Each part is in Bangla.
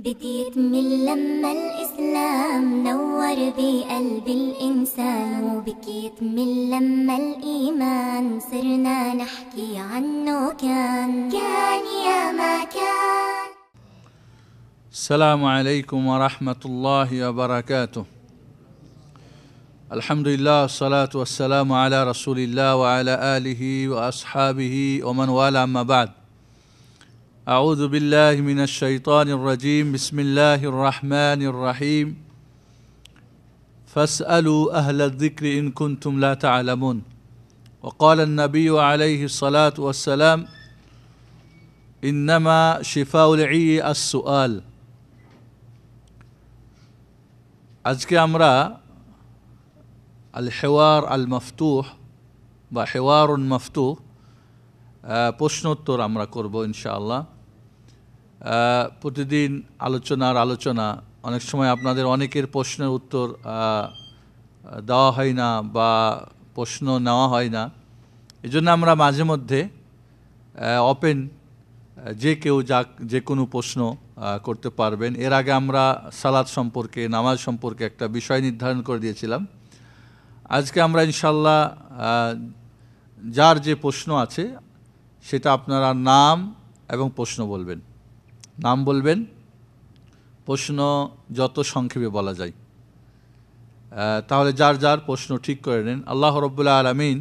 بتيتمل لما الإسلام نور بقلب الإنسان، وبكيتمل لما الإيمان صرنا نحكي عنه كان يا ما كان. السلام عليكم ورحمة الله وبركاته. الحمد لله والصلاة والسلام على رسول الله وعلى آله وأصحابه ومن والاه، أما بعد. أعوذ بالله من الشيطان الرجيم. بسم الله الرحمن الرحيم. فاسألوا أهل الذكر إن كنتم لا تعلمون. وقال النبي عليه الصلاة والسلام: إنما شفاء العي السؤال. আজকে আমরা আল হেওয়ার আল মফতুহ বা হেওয়ারুন মফতুহ প্রশ্নোত্তর আমরা করব ইনশাআল্লাহ। প্রতিদিন আলোচনা, অনেক সময় আপনাদের অনেকের প্রশ্নের উত্তর দেওয়া হয় না বা প্রশ্ন নেওয়া হয় না। এজন্য আমরা মাঝে মধ্যে ওপেন, যে কেউ যে কোনো প্রশ্ন করতে পারবেন। এর আগে আমরা সালাত সম্পর্কে, নামাজ সম্পর্কে একটা বিষয় নির্ধারণ করে দিয়েছিলাম। আজকে আমরা ইনশাআল্লাহ যার যে প্রশ্ন আছে সেটা আপনারা নাম এবং প্রশ্ন বলবেন। নাম বলবেন, প্রশ্ন যত সংক্ষেপে বলা যায়। তাহলে যার প্রশ্ন ঠিক করে নেন। আল্লাহ রাব্বুল আলামিন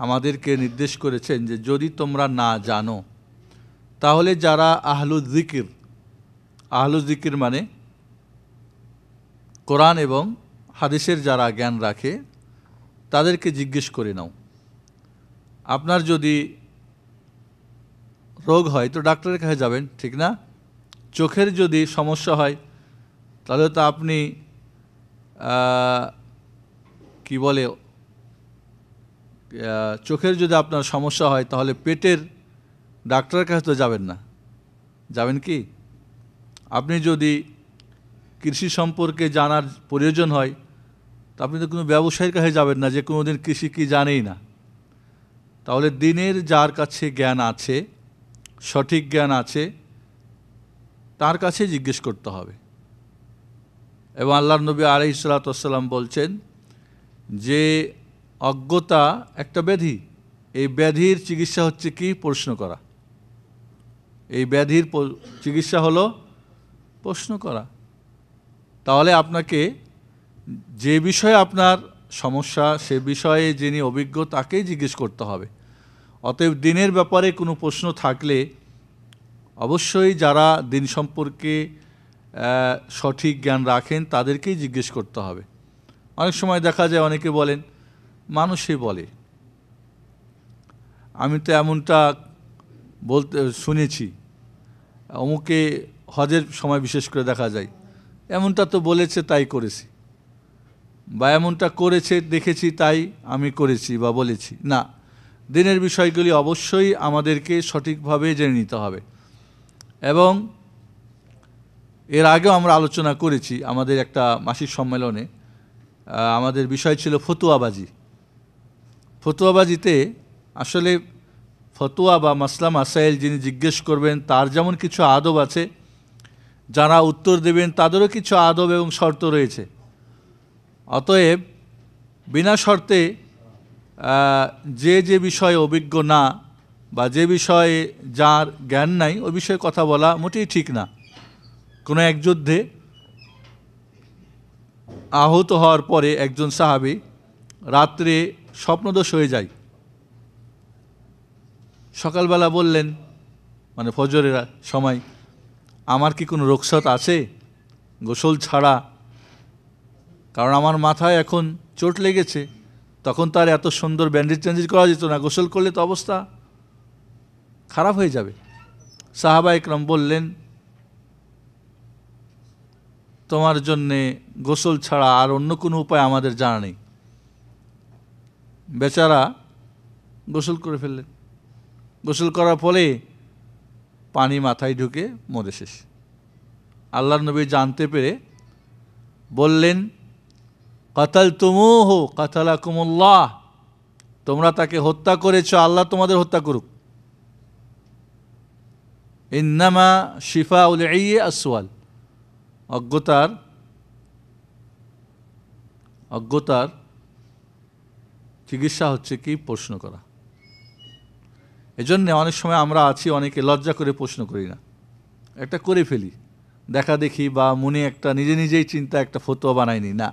আমাদেরকে নির্দেশ করেছেন যে যদি তোমরা না জানো তাহলে যারা আহলুজ জিকির মানে কোরআন এবং হাদিসের যারা জ্ঞান রাখে তাদেরকে জিজ্ঞেস করে নাও। আপনার যদি রোগ হয় তো ডাক্তারের কাছে যাবেন, ঠিক না? চোখের যদি সমস্যা হয় তাহলে তো আপনি চোখের যদি আপনার সমস্যা হয় তাহলে পেটের ডাক্তারের কাছে তো যাবেন না, যাবেন কি? আপনি যদি কৃষি সম্পর্কে জানার প্রয়োজন হয় তা আপনি তো কোনো ব্যবসায়ীর কাছে যাবেন না যে কোনো দিন কৃষি কি জানেই না। তাহলে দিনের যার কাছে জ্ঞান আছে, সঠিক জ্ঞান আছে, তার কাছে জিজ্ঞেস করতে হবে। এবং আল্লাহর নবী আলাইহিস সালাতু ওয়াস সালাম বলছেন যে অজ্ঞতা একটা ব্যাধি। এই ব্যাধির চিকিৎসা হচ্ছে কি? প্রশ্ন করা। এই ব্যাধির চিকিৎসা হলো প্রশ্ন করা। তাহলে আপনাকে যে বিষয়ে আপনার সমস্যা সে বিষয়ে যিনি অভিজ্ঞ তাকেই জিজ্ঞেস করতে হবে। অতএব দিনের ব্যাপারে কোনো প্রশ্ন থাকলে অবশ্যই যারা দিন সম্পর্কে সঠিক জ্ঞান রাখেন তাদেরকেই জিজ্ঞেস করতে হবে। অনেক সময় দেখা যায় অনেকে বলেন, মানুষই বলে, আমি তো এমনটা বলতে শুনেছি, অমুকে হজের সময় বিশেষ করে দেখা যায় এমনটা তো বলেছে তাই করেছি, বা এমনটা করেছে দেখেছি তাই আমি করেছি বা বলেছি। না, দিনের বিষয়গুলি অবশ্যই আমাদেরকে সঠিকভাবে জেনে নিতে হবে। এবং এর আগেও আমরা আলোচনা করেছি আমাদের একটা মাসিক সম্মেলনে। আমাদের বিষয় ছিল ফতুয়াবাজি। ফতুয়াবাজিতে আসলে ফতুয়া বা মাসলা মাসাইল যিনি জিজ্ঞেস করবেন তার যেমন কিছু আদব আছে, যারা উত্তর দেবেন তাদেরও কিছু আদব এবং শর্ত রয়েছে। অতএব বিনা শর্তে যে বিষয়ে অভিজ্ঞ না বা যে বিষয়ে যার জ্ঞান নাই ওই বিষয়ে কথা বলা মোটেই ঠিক না। কোনো এক যুদ্ধে আহত হওয়ার পরে একজন সাহাবী রাত্রে স্বপ্নদোষ হয়ে যায়। সকালবেলা বললেন, মানে ফজরের সময়, আমার কি কোনো রুখসত আছে গোসল ছাড়া? কারণ আমার মাথায় এখন চোট লেগেছে। তখন তার এত সুন্দর ব্যান্ডেজ ট্যান্ডেজ করা যেত না, গোসল করলে তো অবস্থা খারাপ হয়ে যাবে। সাহাবা ইকরাম বললেন, তোমার জন্যে গোসল ছাড়া আর অন্য কোনো উপায় আমাদের জানা নেই। বেচারা গোসল করে ফেললেন। গোসল করার ফলে পানি মাথায় ঢুকে মরে শেষ। আল্লাহর নবী জানতে পেরে বললেন, কাতালতুমুহু কাতালাকুমুল্লাহ, তোমরা তাকে হত্যা করেছ, আল্লাহ তোমাদের হত্যা করুক। ইন্নামা শিফাউল ইয়ে আসওয়াল, অজ্ঞতার চিকিৎসা হচ্ছে কি? প্রশ্ন করা। এজন্য অনেক সময় আমরা আছি, অনেকে লজ্জা করে প্রশ্ন করি না, একটা করে ফেলি, দেখা দেখি বা মনে একটা নিজে নিজেই চিন্তা একটা ফতোয়া বানাইনি না।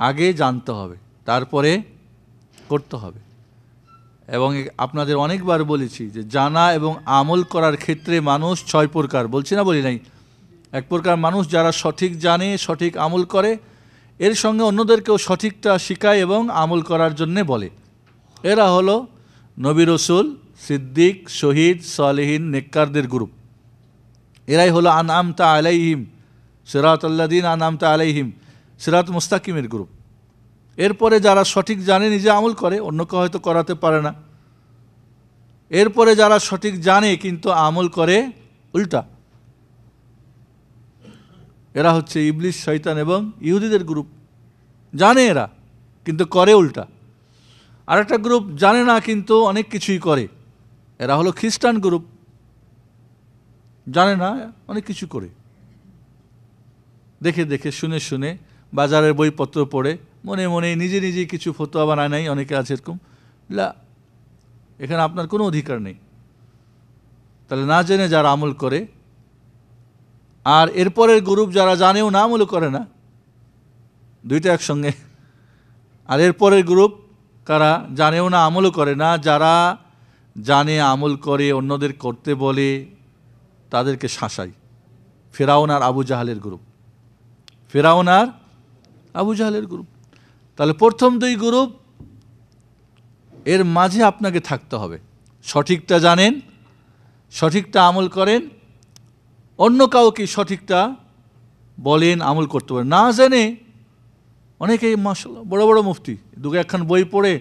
আগে জানতে হবে, তারপরে করতে হবে। এবং আপনাদের অনেকবার বলেছি যে জানা এবং আমল করার ক্ষেত্রে মানুষ 6 প্রকার, বলছি না, বলি নাই। এক প্রকার মানুষ যারা সঠিক জানে, সঠিক আমল করে, এর সঙ্গে অন্যদেরকেও সঠিকটা শিখায় এবং আমল করার জন্যে বলে। এরা হলো নবী রসুল, সিদ্দিক, শহীদ, সালেহীন, নেককারদের গ্রুপ। এরাই হলো আনআমতা আলাইহিম সিরাতাল্লাযীনা আনআমতা আলাইহিম, সিরাত মুস্তাকিমের গ্রুপ। এরপরে যারা সঠিক জানে, নিজে আমল করে, অন্যকে হয়তো করাতে পারে না। এরপরে যারা সঠিক জানে কিন্তু আমল করে উল্টা, এরা হচ্ছে ইবলিস, শয়তান এবং ইহুদিদের গ্রুপ। জানে এরা কিন্তু করে উল্টা। আরেকটা গ্রুপ জানে না কিন্তু অনেক কিছুই করে, এরা হলো খ্রিস্টান গ্রুপ। জানে না, অনেক কিছু করে, দেখে দেখে শুনে শুনে, বাজারের বইপত্র পড়ে, মনে মনে নিজে নিজেই কিছু ফতোয়া বানায় নাই, অনেকে আছে এরকম। লা, এখানে আপনার কোনো অধিকার নেই। তাহলে না জেনে যারা আমল করে, আর এরপরের গ্রুপ যারা জানেও না আমল করে না, দুইটা একসঙ্গে। আর এরপরের গ্রুপ কারা? জানেও না আমলও করে না, যারা জানে আমল করে, অন্যদের করতে বলে, তাদেরকে শাসায়। ফেরাউন আর আবু জাহালের গ্রুপ, ফেরাউন আর আবু জাহালের গ্রুপ। তাহলে প্রথম 2 গ্রুপ, এর মাঝে আপনাকে থাকতে হবে। সঠিকটা জানেন, সঠিকটা আমল করেন, অন্য কাউকে সঠিকটা বলেন, আমল করতে পারেন। না জেনে অনেকেই মাশাআল্লাহ বড় বড় মুফতি, 2-1খান বই পড়ে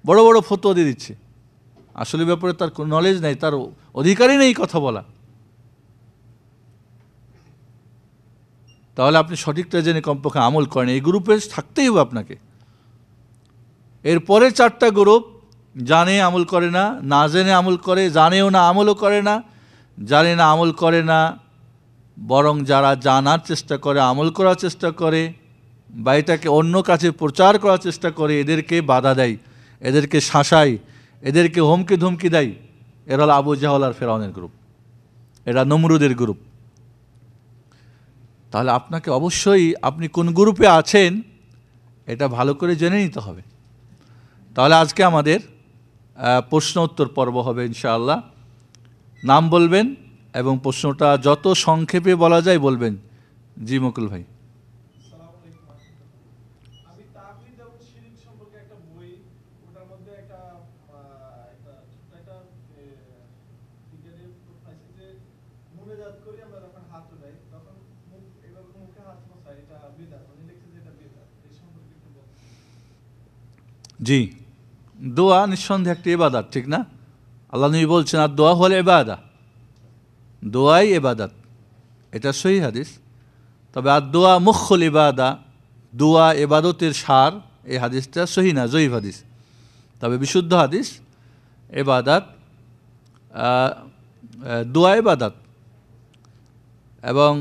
বড় বড় ফতোয়া দিয়ে দিচ্ছে, আসলে ব্যাপারে তার কোনো নলেজ নেই, তার অধিকারই নেই কথা বলা। তাহলে আপনি সঠিকটা জেনে কমপক্ষে আমল করেন, এই গ্রুপে থাকতেই হবে আপনাকে। এরপরে 4টা গ্রুপ, জানে আমল করে না, না জেনে আমল করে, জানেও না আমলও করে না, জানে না আমল করে না, বরং যারা জানার চেষ্টা করে, আমল করার চেষ্টা করে, বা এটাকে অন্য কাছে প্রচার করার চেষ্টা করে, এদেরকে বাধা দেয়, এদেরকে শাসায়, এদেরকে হুমকি ধমকি দেয়। এরা হলো আবু জাহল আর ফেরাউনের গ্রুপ, এরা নমরুদের গ্রুপ। তাহলে আপনাকে অবশ্যই আপনি কোন গ্রুপে আছেন এটা ভালো করে জেনে নিতে হবে। তাহলে আজকে আমাদের প্রশ্ন উত্তর পর্ব হবে ইনশাআল্লাহ। নাম বলবেন এবং প্রশ্নটা যত সংক্ষেপে বলা যায় বলবেন। জি মুকুল ভাই। জি, দোয়া নিঃসন্দেহে একটি ইবাদত, ঠিক না? আল্লাহ নবী বলছেন আর দোয়া হল ইবাদত, দোয়াই ইবাদত, এটা সহিহ হাদিস। তবে আর দোয়া মুখল ইবাদা, দোয়া ইবাদতের সার, এই হাদিসটা সহিহ না, জয়ীফ হাদিস। তবে বিশুদ্ধ হাদিস, ইবাদত, দোয়া ইবাদত। এবং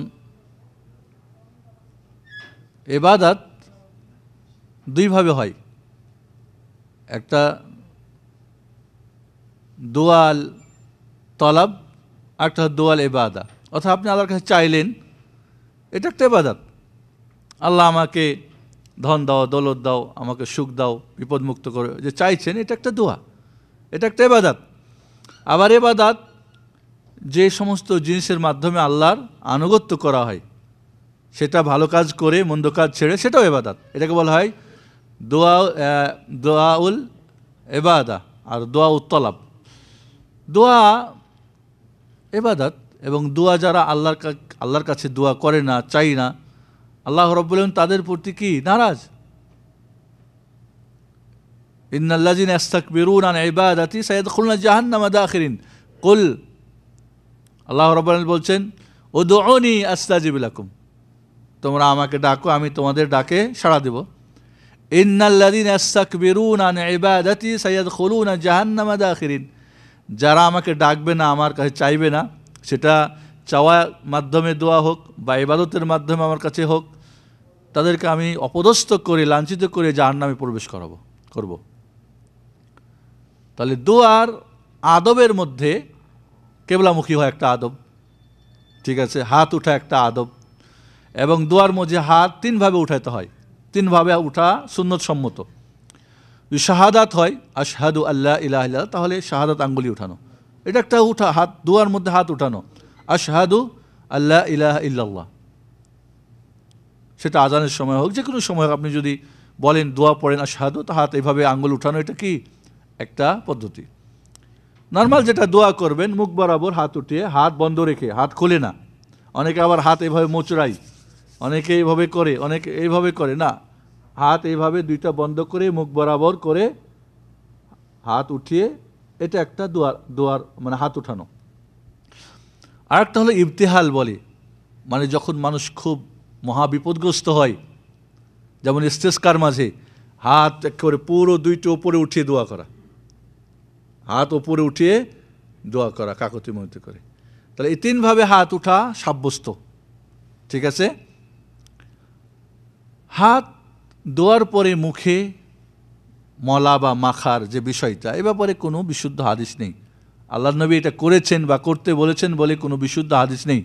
ইবাদত 2 ভাবে হয়, একটা দোয়াল তলব, একটা দোয়াল ইবাদা। অর্থাৎ আপনি আল্লাহর কাছে চাইলেন, এটা একটা ইবাদত। আল্লাহ আমাকে ধন দাও, দৌলত দাও, আমাকে সুখ দাও, বিপদ মুক্ত করো, যে চাইছেন, এটা একটা দোয়া, এটা একটা ইবাদত। আবার ইবাদত যে সমস্ত জিনিসের মাধ্যমে আল্লাহর আনুগত্য করা হয়, সেটা ভালো কাজ করে মন্দ কাজ ছেড়ে, সেটাও ইবাদত। এটাকে বলা হয় দোয়াউল ইবাদা আর দোয়াউল তলব। দোয়া ইবাদত, এবং দোয়া যারা আল্লাহর কাছে দোয়া করে না, চাই না, আল্লাহ রাব্বুল আলামিন তাদের প্রতি কি নারাজ? ইন্নাল্লাযিনা ইস্তাকবিরুনা আন ইবাদাতি সায়াদখুলুনা জাহান্নামা দাখিরিন। কুল, আল্লাহ রাব্বুল আলামিন বলছেন, উদউনি আস্তাজিব লাকুম, তোমরা আমাকে ডাকো, আমি তোমাদের ডাকে সাড়া দেব। ইন্নাল্লাযিনা ইস্তাকবিরুনা আন ইবাদাতি সায়াদখুলুনা জাহান্নামা দাখিরিন। যারা আমাকে ডাকবে না, আমার কাছে চাইবে না, সেটা চাওয়ার মাধ্যমে দোয়া হোক বা ইবাদতের মাধ্যমে আমার কাছে হোক, তাদেরকে আমি অপদস্থ করে লাঞ্ছিত করে জাহান্নামে প্রবেশ করব। তাহলে দোয়ার আদবের মধ্যে কেবলামুখী হয় একটা আদব, ঠিক আছে, হাত উঠা একটা আদব, এবং দোয়ার মধ্যে হাত তিনভাবে উঠাইতে হয়। তিনভাবে উঠা সুন্নত সম্মত। শাহাদাত হয় আশহাদু আল্লাহ ইলাহা ইল্লাল্লাহ, তাহলে শাহাদাত আঙ্গুলি উঠানো, এটা একটা উঠা হাত, দোয়ার মধ্যে হাত উঠানো, আশহাদু আল্লাহ ইলাহা ইল্লাল্লাহ। সেটা আজানের সময় হোক, যে কোনো সময় হোক, আপনি যদি বলেন দোয়া পড়েন আশহাদু, তা হাত এইভাবে আঙ্গুল উঠানো, এটা কি একটা পদ্ধতি। নর্মাল যেটা দোয়া করবেন, মুখ বরাবর হাত উঠিয়ে, হাত বন্ধ রেখে, হাত খোলে না। অনেকে আবার হাত এইভাবে মোচড়াই, অনেকে এইভাবে করে, অনেকে এইভাবে করে না, হাত এইভাবে দুইটা বন্ধ করে মুখ বরাবর করে হাত উঠিয়ে, এটা একটা দোয়ার মানে হাত উঠানো। আর একটা হলো ইবতিহাল বলে, মানে যখন মানুষ খুব মহাবিপদগ্রস্ত হয়, যেমন ইস্তেসকার মাঝে হাত একেবারে পুরো দুইটা ওপরে উঠিয়ে দোয়া করা, হাত ওপরে উঠিয়ে দোয়া করা কাকতি মতো করে। তাহলে এই তিনভাবে হাত উঠা সাব্যস্ত, ঠিক আছে। হাত দোয়ার পরে মুখে মলা বা মাখার যে বিষয়টা, এ ব্যাপারে কোনো বিশুদ্ধ হাদিস নেই। আল্লাহ নবী এটা করেছেন বা করতে বলেছেন বলে কোনো বিশুদ্ধ হাদিস নেই।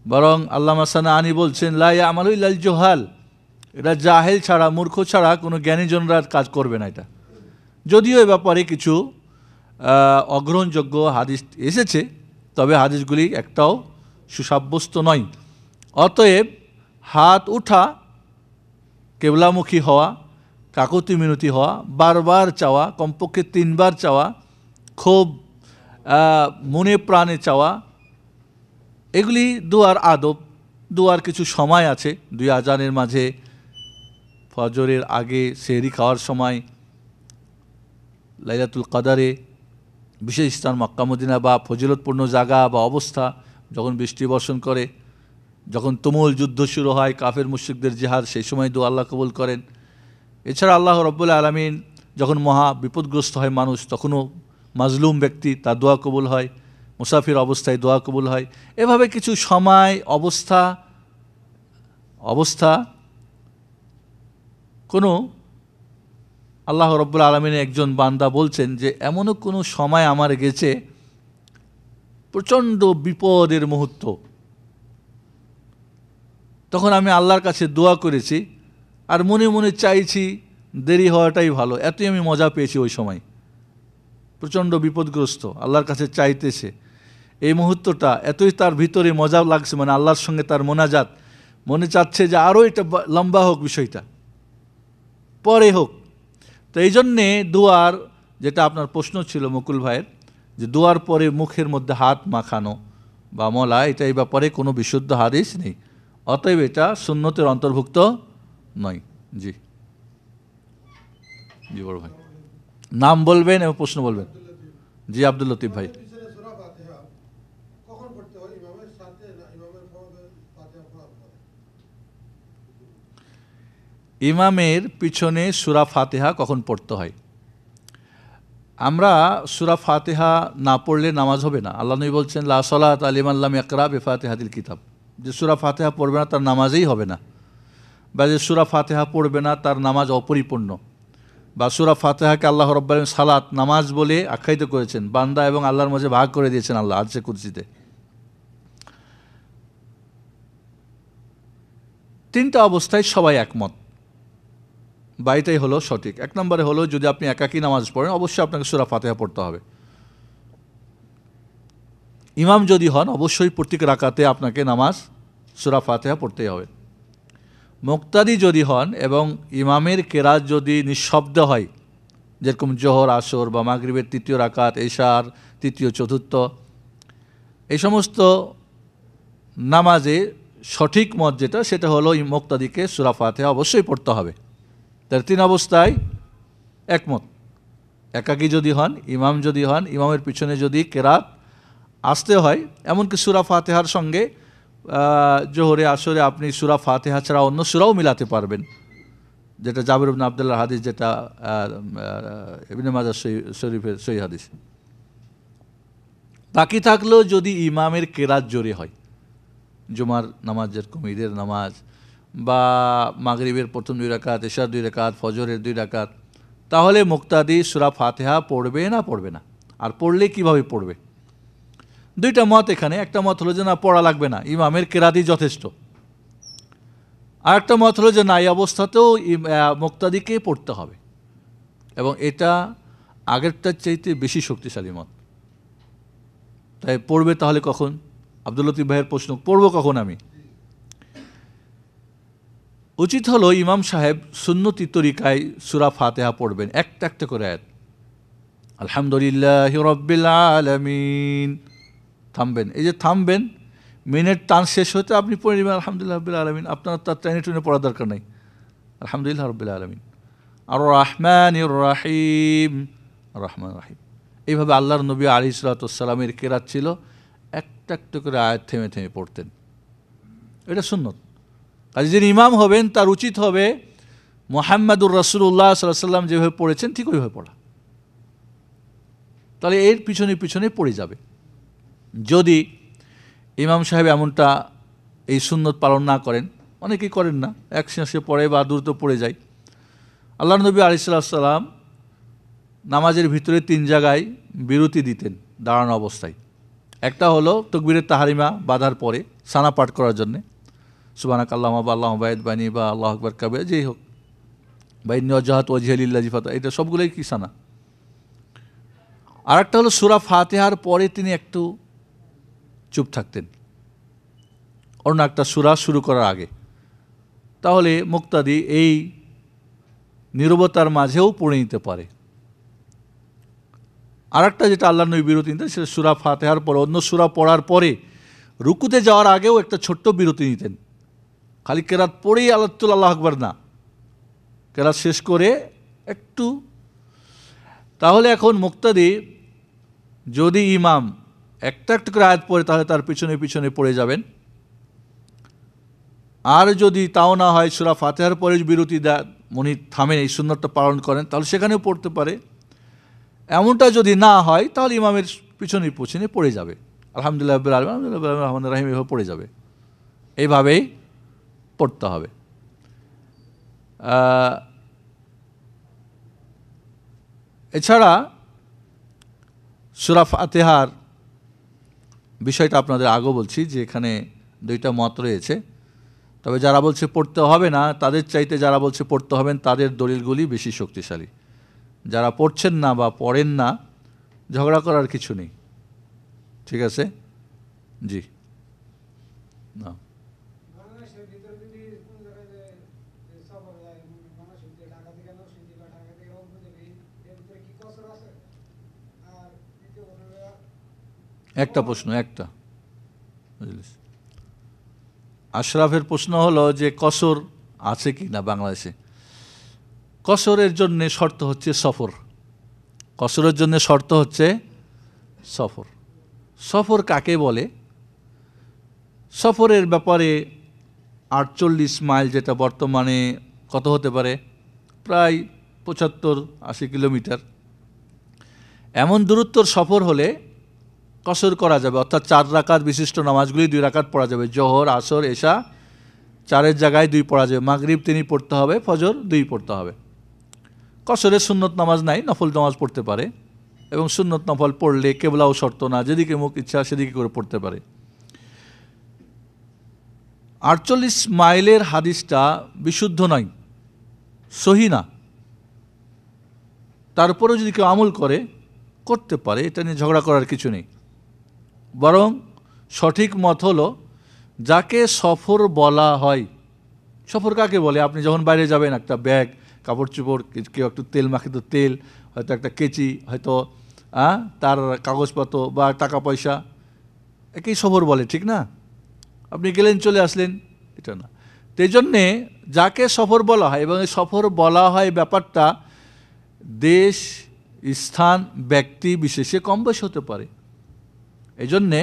বরং আল্লামা সানাআনী বলছেন, লা ইয়ামালু ইল্লাল জুহাল, এটা জাহেল ছাড়া, মূর্খ ছাড়া কোনো জ্ঞানীজনরা কাজ করবে না এটা। যদিও এ ব্যাপারে কিছু অগ্রহণযোগ্য হাদিস এসেছে, তবে হাদিসগুলি একটাও সুসাব্যস্ত নয়। অতএব হাত উঠা, কেবলামুখী হওয়া, কাকতি মিনতি হওয়া, বারবার চাওয়া, কমপক্ষে 3 বার চাওয়া, খুব মনে প্রাণে চাওয়া, এগুলি দোয়ার আদব। দোয়ার কিছু সময় আছে, 2 আজানের মাঝে, ফজরের আগে, সেহরি খাওয়ার সময়, লাইলাতুল কদরে, বিশেষ স্থান মক্কা মদিনা বা ফজিলতপূর্ণ জায়গা বা অবস্থা, যখন বৃষ্টি বর্ষণ করে, যখন তুমুল যুদ্ধ শুরু হয়, কাফের মুশরিকদের জিহাদ, সেই সময় দোয়া আল্লাহ কবুল করেন। এছাড়া আল্লাহ রাব্বুল আলামিন যখন মহা বিপদগ্রস্ত হয় মানুষ, তখনও মাজলুম ব্যক্তি, তার দোয়া কবুল হয়, মুসাফির অবস্থায় দোয়া কবুল হয়। এভাবে কিছু সময়, অবস্থা কোনো আল্লাহ রাব্বুল আলামিনের একজন বান্দা বলছেন যে, এমনও কোনো সময় আমার গেছে প্রচণ্ড বিপদের মুহূর্ত, তখন আমি আল্লাহর কাছে দোয়া করেছি আর মনে মনে চাইছি দেরি হওয়াটাই ভালো, এতই আমি মজা পেয়েছি। ওই সময় প্রচণ্ড বিপদগ্রস্ত, আল্লাহর কাছে চাইতেছে, এই মুহূর্তটা এতই তার ভিতরে মজা লাগছে, মানে আল্লাহর সঙ্গে তার মোনাজাত, মনে চাচ্ছে যে আরও এটা লম্বা হোক, বিষয়টা পরে হোক। তো এই জন্যে দোয়ার, যেটা আপনার প্রশ্ন ছিল মুকুল ভাইয়ের, যে দোয়ার পরে মুখের মধ্যে হাত মাখানো বা মলা, এটা এই ব্যাপারে কোনো বিশুদ্ধ হাদিস নেই। অতএব এটা সুন্নতের অন্তর্ভুক্ত নয়। জি জি বড় ভাই, নাম বলবেন এবং প্রশ্ন বলবেন। জি আব্দুল লতিফ ভাই। ইমামের পিছনে সূরা ফাতিহা কখন পড়তে হয়? আমরা সূরা ফাতিহা না পড়লে নামাজ হবে না। আল্লাহ নবী বলছেন, লা সালাতা লিমান লাম ইয়াকরা বিফাতিহাতিল কিতাব, যে সূরা ফাতিহা পড়বে না তার নামাজই হবে না, বা যে সূরা ফাতিহা পড়বে না তার নামাজ অপরিপূর্ণ, বা সূরা ফাতিহাকে আল্লাহ রাব্বুল আলামিন সালাত, নামাজ বলে আখ্যায়িত করেছেন, বান্দা এবং আল্লাহর মাঝে ভাগ করে দিয়েছেন আল্লাহ আরশে কুরসিতে। 3টা অবস্থায় সবাই একমত, বা এটাই হলো সঠিক। 1 নম্বরে হলো, যদি আপনি একাকী নামাজ পড়েন, অবশ্যই আপনাকে সূরা ফাতিহা পড়তে হবে। ইমাম যদি হন, অবশ্যই প্রত্যেক রাকাতে আপনাকে নামাজ সূরা ফাতিহা পড়তেই হবে। মুক্তাদি যদি হন এবং ইমামের কেরাত যদি নিঃশব্দ হয়, যেরকম জোহর, আসর বা মাগরিবের 3য় রাকাত, এশার 3য়, 4র্থ, এই সমস্ত নামাজে সঠিক মত যেটা, সেটা হলো মুক্তাদিকে সূরা ফাতিহা অবশ্যই পড়তে হবে। তার 3 অবস্থায় একমত। একাকী যদি হন, ইমাম যদি হন, ইমামের পিছনে যদি কেরাত আসতে হয়, এমনকি সূরা ফাতিহার সঙ্গে জোহরে, আসরে আপনি সূরা ফাতিহা ছাড়া অন্য সূরাও মিলাতে পারবেন, যেটা জাবির ইবনে আব্দুল্লাহর হাদিস, যেটা ইবনে মাজাহ শরীফের সহিহ হাদিস। বাকি থাকলেও যদি ইমামের কেরাত জোরে হয়, জুমার নামাজ যেরকম ঈদের নামাজ বা মাগরিবের প্রথম 2 রাকাত, এশার 2 রাকাত, ফজরের 2 রাকাত, তাহলে মুক্তাদি সূরা ফাতিহা পড়বে না পড়বে না, আর পড়লে কিভাবে পড়বে? দুইটা মত এখানে। একটা মত হলো যে না, পড়া লাগবে না, ইমামের কেরাতই যথেষ্ট। আর একটা মত হলো যে না, এই অবস্থাতেও মুক্তাদিকে পড়তে হবে, এবং এটা আগেরটার চাইতে বেশি শক্তিশালী মত। তাই পড়বে তাহলে কখন? আব্দুল লতিফ ভাইয়ের প্রশ্ন, পড়বো কখন আমি? উচিত হলো ইমাম সাহেব সুন্নতি তরিকায় সূরা ফাতিহা পড়বেন, একটা একটা করে আয়াত। আলহামদুলিল্লাহি রাব্বিল আলামিন, থামবেন। এই যে থামবেন, মিনিট টান শেষ হতে আপনি পড়ে নেবেন আলহামদুলিল্লাহ রাব্বিল আলামিন। আপনার তার টেনে টুনে পড়ার দরকার নেই, আলহামদুলিল্লাহ রাব্বিল আলামিন। আর রহমানির রহিম, রহমান রহিম। এইভাবে আল্লাহর নবী আলাইহিস সালাতু ওয়াস সালামের কেরাত ছিল, একটা একটা করে আয়াত থেমে থেমে পড়তেন। এটা সুন্নত। কাজে যিনি ইমাম হবেন তার উচিত হবে মুহাম্মাদুর রাসূলুল্লাহ সাল্লাল্লাহু আলাইহি ওয়াসাল্লাম যেভাবে পড়েছেন ঠিক ওইভাবে পড়া। তাহলে এর পিছনে পিছনে পড়ে যাবে। যদি ইমাম সাহেব এমনটা এই সুন্নত পালন না করেন, অনেকেই করেন না, এক শেষে পড়ে বা দ্রুত পড়ে যায়। আল্লাহর নবী আলাইহিস সালাম নামাজের ভিতরে 3 জায়গায় বিরতি দিতেন দাঁড়ানো অবস্থায়। একটা হলো তাকবীরের তাহরিমা বাঁধার পরে সানা পাঠ করার জন্যে, সুবহানাকাল্লাহুম্মা বা আল্লাহুম্মা বা'দ বাইনি বা আল্লাহু আকবার কাবীরা, যেই হোক, বা ইন্নী ওয়াজজাহতু ওয়াজহিয়া লিল্লাযী ফাতারা, এটা সবগুলোই কি সানা। আর একটা হলো সূরা ফাতিহার পরে তিনি একটু চুপ থাকতেন অন্য একটা সূরা শুরু করার আগে, তাহলে মুক্তাদি এই নীরবতার মাঝেও পড়ে নিতে পারে। আর একটা যেটা আল্লাহর নবী বিরতি নিতেন, সেটা সূরা ফাতিহার পরে অন্য সূরা পড়ার পরে রুকুতে যাওয়ার আগেও একটা ছোট্ট বিরতি নিতেন। খালি কেরাত পড়েই আল্লাহু আকবার না, কেরাত শেষ করে একটু। তাহলে এখন মুক্তাদি যদি ইমাম একটা একটা করে আয়াত পড়ে, তাহলে তার পিছনে পিছনে পড়ে যাবেন। আর যদি তাও না হয়, সূরা ফাতিহার পরে বিরতি উনি থামেন, এই সুন্নতটা পালন করেন, তাহলে সেখানেও পড়তে পারে। এমনটা যদি না হয়, তাহলে ইমামের পিছনে পিছনে পড়ে যাবে, আলহামদুলিল্লাহ রাব্বিল আলামিন, আলহামদুলিল্লাহ রহমানির রহিম, এভাবে পড়ে যাবে। এইভাবেই পড়তে হবে। এছাড়া সূরা ফাতিহার বিষয়টা আপনাদের আগেও বলছি যে এখানে 2টা মত রয়েছে। তবে যারা বলছে পড়তে হবে না, তাদের চাইতে যারা বলছে পড়তে হবেন, তাদের দলিলগুলি বেশি শক্তিশালী। যারা পড়ছেন না বা পড়েন না, ঝগড়া করার কিছু নেই, ঠিক আছে? জি না, একটা প্রশ্ন, একটা আশরাফের প্রশ্ন হলো যে কসর আছে কি না বাংলাদেশে। কসরের জন্য শর্ত হচ্ছে সফর। কসরের জন্য শর্ত হচ্ছে সফর। সফর কাকে বলে? সফরের ব্যাপারে 48 মাইল, যেটা বর্তমানে কত হতে পারে, প্রায় 75-80 কিলোমিটার, এমন দূরত্বর সফর হলে কসর করা যাবে। অর্থাৎ 4 রাকাত বিশিষ্ট নামাজগুলি 2 রাকাত পড়া যাবে। জোহর, আসর, এশা 4-এর জায়গায় 2 পড়া যাবে। মাগরিব 3 পড়তে হবে, ফজর 2 পড়তে হবে। কসরের সুন্নত নামাজ নাই, নফল নামাজ পড়তে পারে, এবং সুন্নত নফল পড়লে কেবলাও শর্ত না, যেদিকে মুখ ইচ্ছা সেদিকে করে পড়তে পারে। 48 মাইলের হাদিসটা বিশুদ্ধ নয়, সহি না। তারপরেও যদি কেউ আমল করতে পারে, এটা নিয়ে ঝগড়া করার কিছু নেই। বরং সঠিক মত হলো, যাকে সফর বলা হয়, সফর কাকে বলে? আপনি যখন বাইরে যাবেন, একটা ব্যাগ, কাপড় চোপড়, কেউ একটু তেল মাখিত তেল, হয়তো একটা কেচি, হয়তো তার কাগজপত্র বা টাকা পয়সা, একেই সফর বলে, ঠিক না? আপনি গেলেন, চলে আসলেন, এটা না। তো এই জন্যে যাকে সফর বলা হয়, এবং এই সফর বলা হয় ব্যাপারটা দেশ, স্থান, ব্যক্তি বিশেষে কম বেশি হতে পারে। এই জন্যে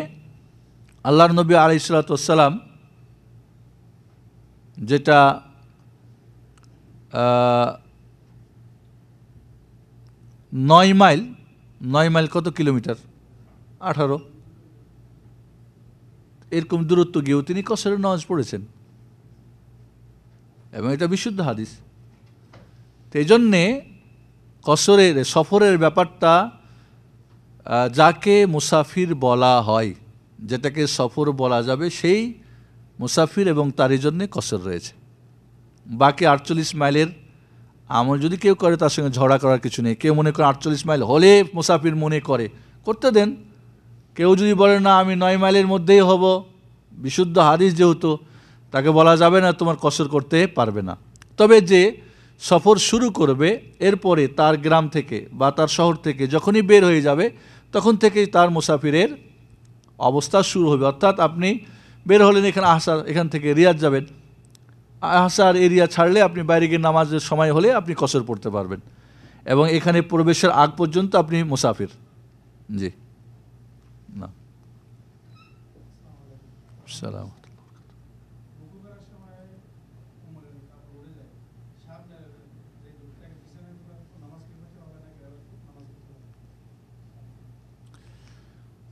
আল্লাহর নবী আলাইহিস সালাতু ওয়াস সালাম যেটা 9 মাইল কত কিলোমিটার? 18। এরকম দূরত্ব গিয়েও তিনি কসরের নামাজ পড়েছেন, এবং এটা বিশুদ্ধ হাদিস। তো এই জন্যে কসরের সফরের ব্যাপারটা যাকে মুসাফির বলা হয়, যেটাকে সফর বলা যাবে, সেই মুসাফির এবং তারই জন্যে কসর রয়েছে। বাকি 48 মাইলের আমল যদি কেউ করে তার সঙ্গে ঝগড়া করার কিছু নেই। কেউ মনে করে 48 মাইল হলে মুসাফির মনে করে, করতে দেন। কেউ যদি বলে না আমি 9 মাইলের মধ্যেই হব, বিশুদ্ধ হাদিস যেহেতু, তাকে বলা যাবে না তোমার কসর করতে পারবে না। তবে যে সফর শুরু করবে এরপরে তার গ্রাম থেকে বা তার শহর থেকে যখনই বের হয়ে যাবে তখন থেকেই তার মুসাফিরের অবস্থা শুরু হবে। অর্থাৎ আপনি বের হলেন এখানে আহসার, এখান থেকে রিয়াদ যাবেন, আহসার এরিয়া ছাড়লে আপনি বাইরে গিয়ে নামাজের সময় হলে আপনি কসর পড়তে পারবেন, এবং এখানে প্রবেশের আগ পর্যন্ত আপনি মুসাফির। জি না, সালাম।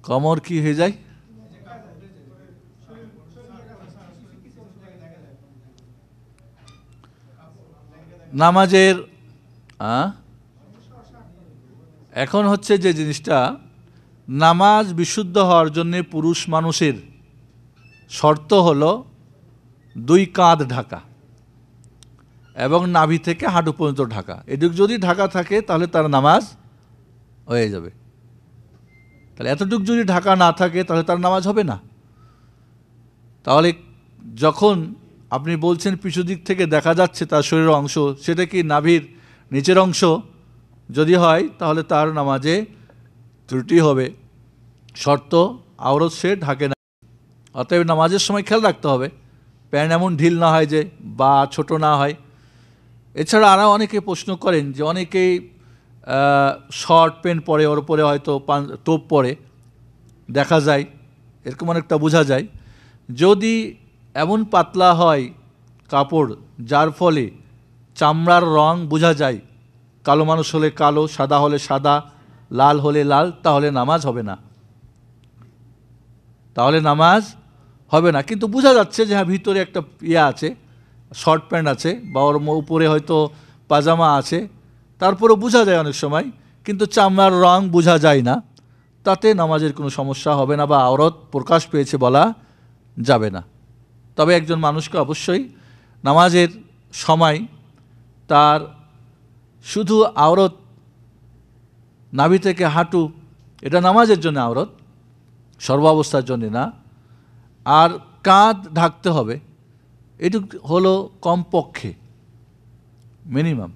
কমর কি হয়ে যায়? নামাজের এখন হচ্ছে যে জিনিসটা, নামাজ বিশুদ্ধ হওয়ার জন্য পুরুষ মানুষের শর্ত হলো 2 কাঁধ ঢাকা এবং নাভি থেকে হাঁটু পর্যন্ত ঢাকা। এটুকু যদি ঢাকা থাকে তাহলে তার নামাজ হয়ে যাবে। তাহলে এতটুকু যদি ঢাকা না থাকে তাহলে তার নামাজ হবে না। তাহলে যখন আপনি বলছেন পিছু দিক থেকে দেখা যাচ্ছে তার শরীরের অংশ, সেটা কি নাভির নিচের অংশ যদি হয় তাহলে তার নামাজে ত্রুটি হবে। শর্ত আওরত সে ঢাকে না। অতএব নামাজের সময় খেয়াল রাখতে হবে প্যান্ট এমন ঢিল না হয় যে, বা ছোট না হয়। এছাড়া আরও অনেকে প্রশ্ন করেন যে অনেকেই শর্ট প্যান্ট পরে, ওর উপরে হয়তো টোপ পরে, দেখা যায় এরকম অনেকটা বোঝা যায়। যদি এমন পাতলা হয় কাপড় যার ফলে চামড়ার রং বোঝা যায়, কালো মানুষ হলে কালো, সাদা হলে সাদা, লাল হলে লাল, তাহলে নামাজ হবে না, তাহলে নামাজ হবে না। কিন্তু বোঝা যাচ্ছে যে হ্যাঁ ভিতরে একটা ইয়ে আছে, শর্ট প্যান্ট আছে, বা ওর উপরে হয়তো পাজামা আছে, তারপরেও বোঝা যায় অনেক সময়, কিন্তু চামড়ার রং বোঝা যায় না, তাতে নামাজের কোনো সমস্যা হবে না বা আওরত প্রকাশ পেয়েছে বলা যাবে না। তবে একজন মানুষকে অবশ্যই নামাজের সময় তার শুধু আওরত নাভি থেকে হাঁটু, এটা নামাজের জন্য আওরত, সর্বাবস্থার জন্য না। আর কাঁধ ঢাকতে হবে, এটুকু হলো কমপক্ষে মিনিমাম।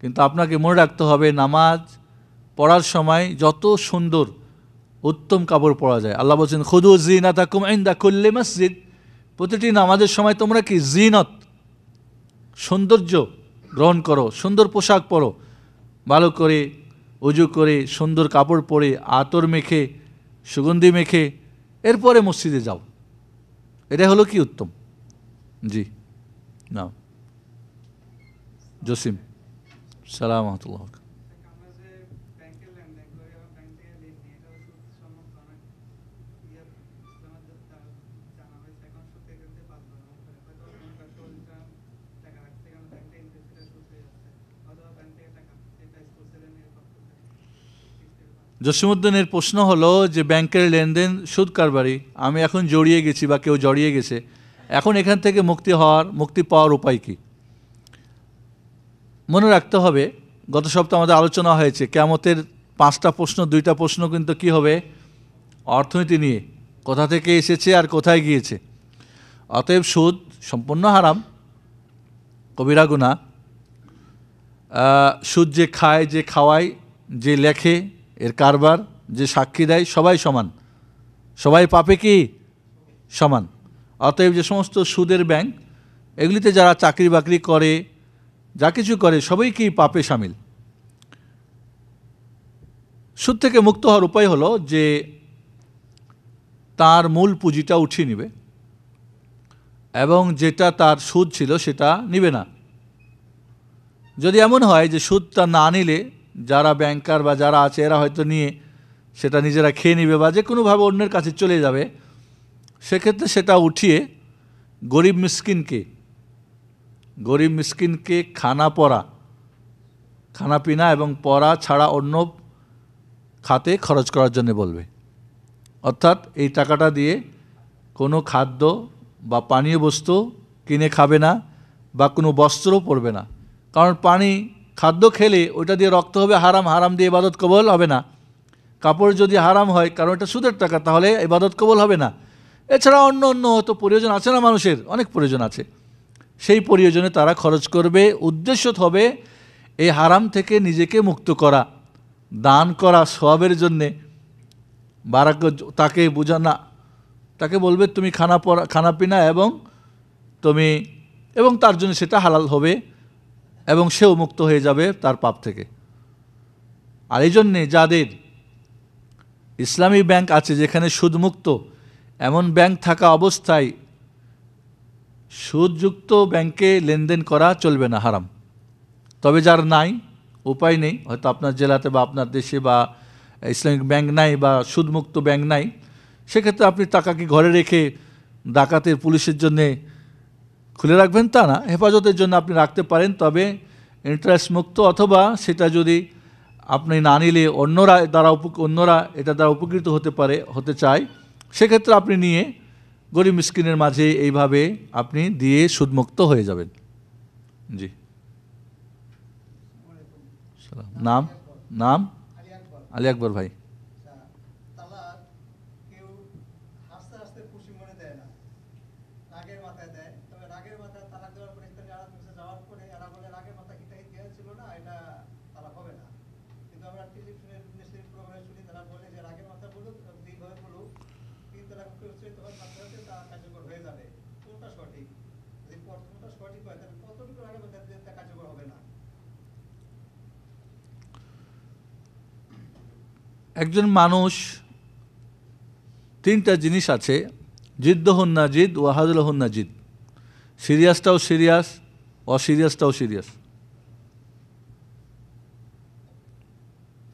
কিন্তু আপনাকে মনে রাখতে হবে নামাজ পড়ার সময় যত সুন্দর উত্তম কাপড় পরা যায়, আল্লাহ বলছেন খুদু জিনাতাকুম ইনদা কুল্লি মসজিদ, প্রতিটি নামাজের সময় তোমরা কি জিনত, সৌন্দর্য গ্রহণ করো, সুন্দর পোশাক পরো, ভালো করে উজু করে সুন্দর কাপড় পরে আতর মেখে সুগন্ধি মেখে এরপরে মসজিদে যাও, এটা হলো কি উত্তম। জি না, জসিম সালাম আহমতুল্লাহ। জসিমউদ্দিনের প্রশ্ন হলো যে ব্যাংকের লেনদেন সুদ কারবারি, আমি এখন জড়িয়ে গেছি বা কেউ জড়িয়ে গেছে, এখন এখান থেকে মুক্তি পাওয়ার উপায় কি? মনে রাখতে হবে গত সপ্তাহে আমাদের আলোচনা হয়েছে কিয়ামতের 5টা প্রশ্ন, 2টা প্রশ্ন কিন্তু কি হবে, অর্থনীতি নিয়ে, কোথা থেকে এসেছে আর কোথায় গিয়েছে। অতএব সুদ সম্পূর্ণ হারাম, কবিরা গুনাহ। সুদ যে খায়, যে খাওয়ায়, যে লেখে, এর কারবার, যে সাক্ষী দেয়, সবাই সমান, সবাই পাপে কি সমান। অতএব যে সমস্ত সুদের ব্যাংক, এগুলিতে যারা চাকরি বাকরি করে, যা কিছু করে, সবাই কি পাপে সামিল। সুদ থেকে মুক্ত হওয়ার উপায় হলো যে তার মূল পুঁজিটা উঠিয়ে নেবে এবং যেটা তার সুদ ছিল সেটা নিবে না। যদি এমন হয় যে সুদটা না নিলে যারা ব্যাংকার বা যারা আছে এরা হয়তো নিয়ে সেটা নিজেরা খেয়ে নিবে বা যে কোনোভাবে অন্যের কাছে চলে যাবে, সেক্ষেত্রে সেটা উঠিয়ে গরিব মিসকিনকে খানা পিনা এবং পড়া ছাড়া অন্য খাতে খরচ করার জন্য বলবে। অর্থাৎ এই টাকাটা দিয়ে কোনো খাদ্য বা পানীয় বস্তু কিনে খাবে না বা কোনো বস্ত্রও পরবে না। কারণ খাদ্য খেলে ওইটা দিয়ে রক্ত হবে হারাম দিয়ে ইবাদত কবুল হবে না। কাপড় যদি হারাম হয়, কারণ এটা সুদের টাকা, তাহলে ইবাদত কবুল হবে না। এছাড়া অন্য হয়তো প্রয়োজন আছে না, মানুষের অনেক প্রয়োজন আছে, সেই প্রয়োজনে তারা খরচ করবে। উদ্দেশ্য হবে এই হারাম থেকে নিজেকে মুক্ত করা, দান করা সওয়াবের জন্যে। তাকে বোঝানা, তাকে বলবে তুমি খানা পিনা এবং তার জন্য সেটা হালাল হবে এবং সেও মুক্ত হয়ে যাবে তার পাপ থেকে। আর এই জন্যে যাদের ইসলামী ব্যাংক আছে যেখানে সুদমুক্ত, এমন ব্যাংক থাকা অবস্থায় সুদযুক্ত ব্যাংকে লেনদেন করা চলবে না, হারাম। তবে যার নাই, উপায় নেই, হয়তো আপনার জেলাতে বা আপনার দেশে বা ইসলামিক ব্যাংক নাই বা সুদমুক্ত ব্যাংক নাই, সেক্ষেত্রে আপনি টাকা কি ঘরে রেখে ডাকাতের পুলিশের জন্যে খুলে রাখবেন তা না, হেফাজতের জন্য আপনি রাখতে পারেন। তবে ইন্টারেস্ট মুক্ত, অথবা সেটা যদি আপনি না নিলে অন্যরা এটা দ্বারা উপকৃত হতে চায়, সেক্ষেত্রে আপনি নিয়ে গরিব মিসকিনের মাঝে এইভাবে আপনি দিয়ে সুদমুক্ত হয়ে যাবেন। জি, নাম আলী আকবর ভাই। একজন মানুষ তিনটা জিনিস আছে, জিদ্দহুন্না জিদ, ওয়াহাদুলহুন্না জিদ। সিরিয়াসটাও সিরিয়াস, অসিরিয়াসটাও সিরিয়াস।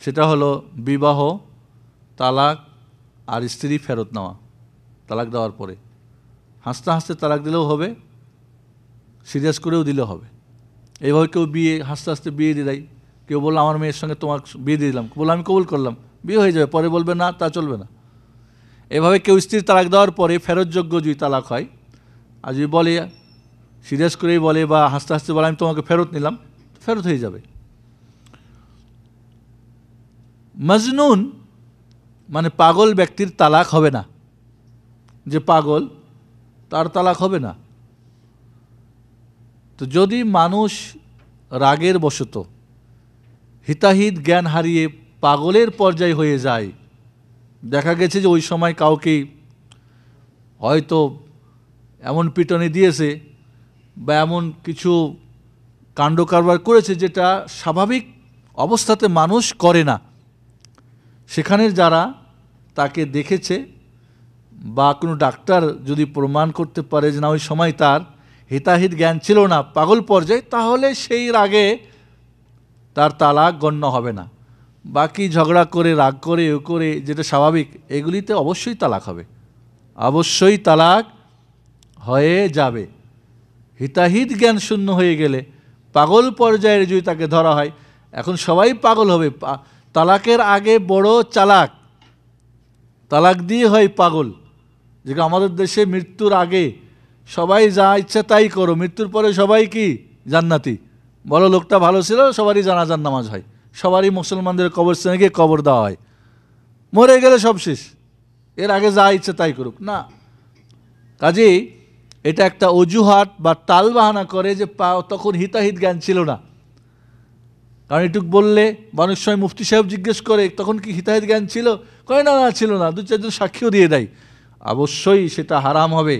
সেটা হলো বিবাহ, তালাক আর স্ত্রী ফেরত নেওয়া। তালাক দেওয়ার পরে হাসতে হাসতে তালাক দিলেও হবে, সিরিয়াস করেও দিলে হবে। এইভাবে কেউ হাসতে হাসতে বিয়ে দিয়ে দেয়। কেউ বললো আমার মেয়ের সঙ্গে তোমার বিয়ে দিয়ে দিলাম, বললো আমি কবুল করলাম, বিয়ে হয়ে যাবে, পরে বলবে না, তা চলবে না। এভাবে কেউ স্ত্রীর তালাক দেওয়ার পরে ফেরতযোগ্য যদি তালাক হয়, আর যদি বলে সিরিয়াস করেই বলে বা হাসতে হাসতে বলে আমি তোমাকে ফেরত নিলাম, ফেরত হয়ে যাবে। মজনুন মানে পাগল ব্যক্তির তালাক হবে না, যে পাগল তার তালাক হবে না। তো যদি মানুষ রাগের বশত হিতাহিত জ্ঞান হারিয়ে পাগলের পর্যায়ে হয়ে যায়, দেখা গেছে যে ওই সময় কাউকে হয়তো এমন পিটনি দিয়েছে বা এমন কিছু কাণ্ড কারবার করেছে যেটা স্বাভাবিক অবস্থাতে মানুষ করে না, সেখানের যারা তাকে দেখেছে বা কোনো ডাক্তার যদি প্রমাণ করতে পারে যে না ওই সময় তার হিতাহিত জ্ঞান ছিল না, পাগল পর্যায়ে, তাহলে সেই রাগে তার তালাক গণ্য হবে না। বাকি ঝগড়া করে রাগ করে যেটা স্বাভাবিক, এগুলিতে অবশ্যই তালাক হবে, অবশ্যই তালাক হয়ে যাবে। হিতাহিত জ্ঞান শূন্য হয়ে গেলে, পাগল পর্যায়ে যদি তাকে ধরা হয়, এখন সবাই পাগল হবে। তালাকের আগে বড় চালাক, তালাক দিয়ে হয় পাগল। যেটা আমাদের দেশে মৃত্যুর আগে সবাই যা ইচ্ছা তাই করো, মৃত্যুর পরে সবাই কি জান্নাতি, বড় লোকটা ভালো ছিল, সবারই জানাজার নামাজ হয়, সবারই মুসলমানদের কবরস্থানে গিয়ে কবর দেওয়া হয়, মরে গেলে সব শেষ, এর আগে যা ইচ্ছা তাই করুক না। কাজেই এটা একটা অজুহাত বা টাল বাহানা করে যে তখন হিতাহিত জ্ঞান ছিল না। কারণ এটুক বললে অনেক সময় মুফতি সাহেব জিজ্ঞেস করে তখন কি হিতাহিত জ্ঞান ছিল, কয় না ছিল না, দু চারজন সাক্ষীও দিয়ে দেয়, অবশ্যই সেটা হারাম হবে।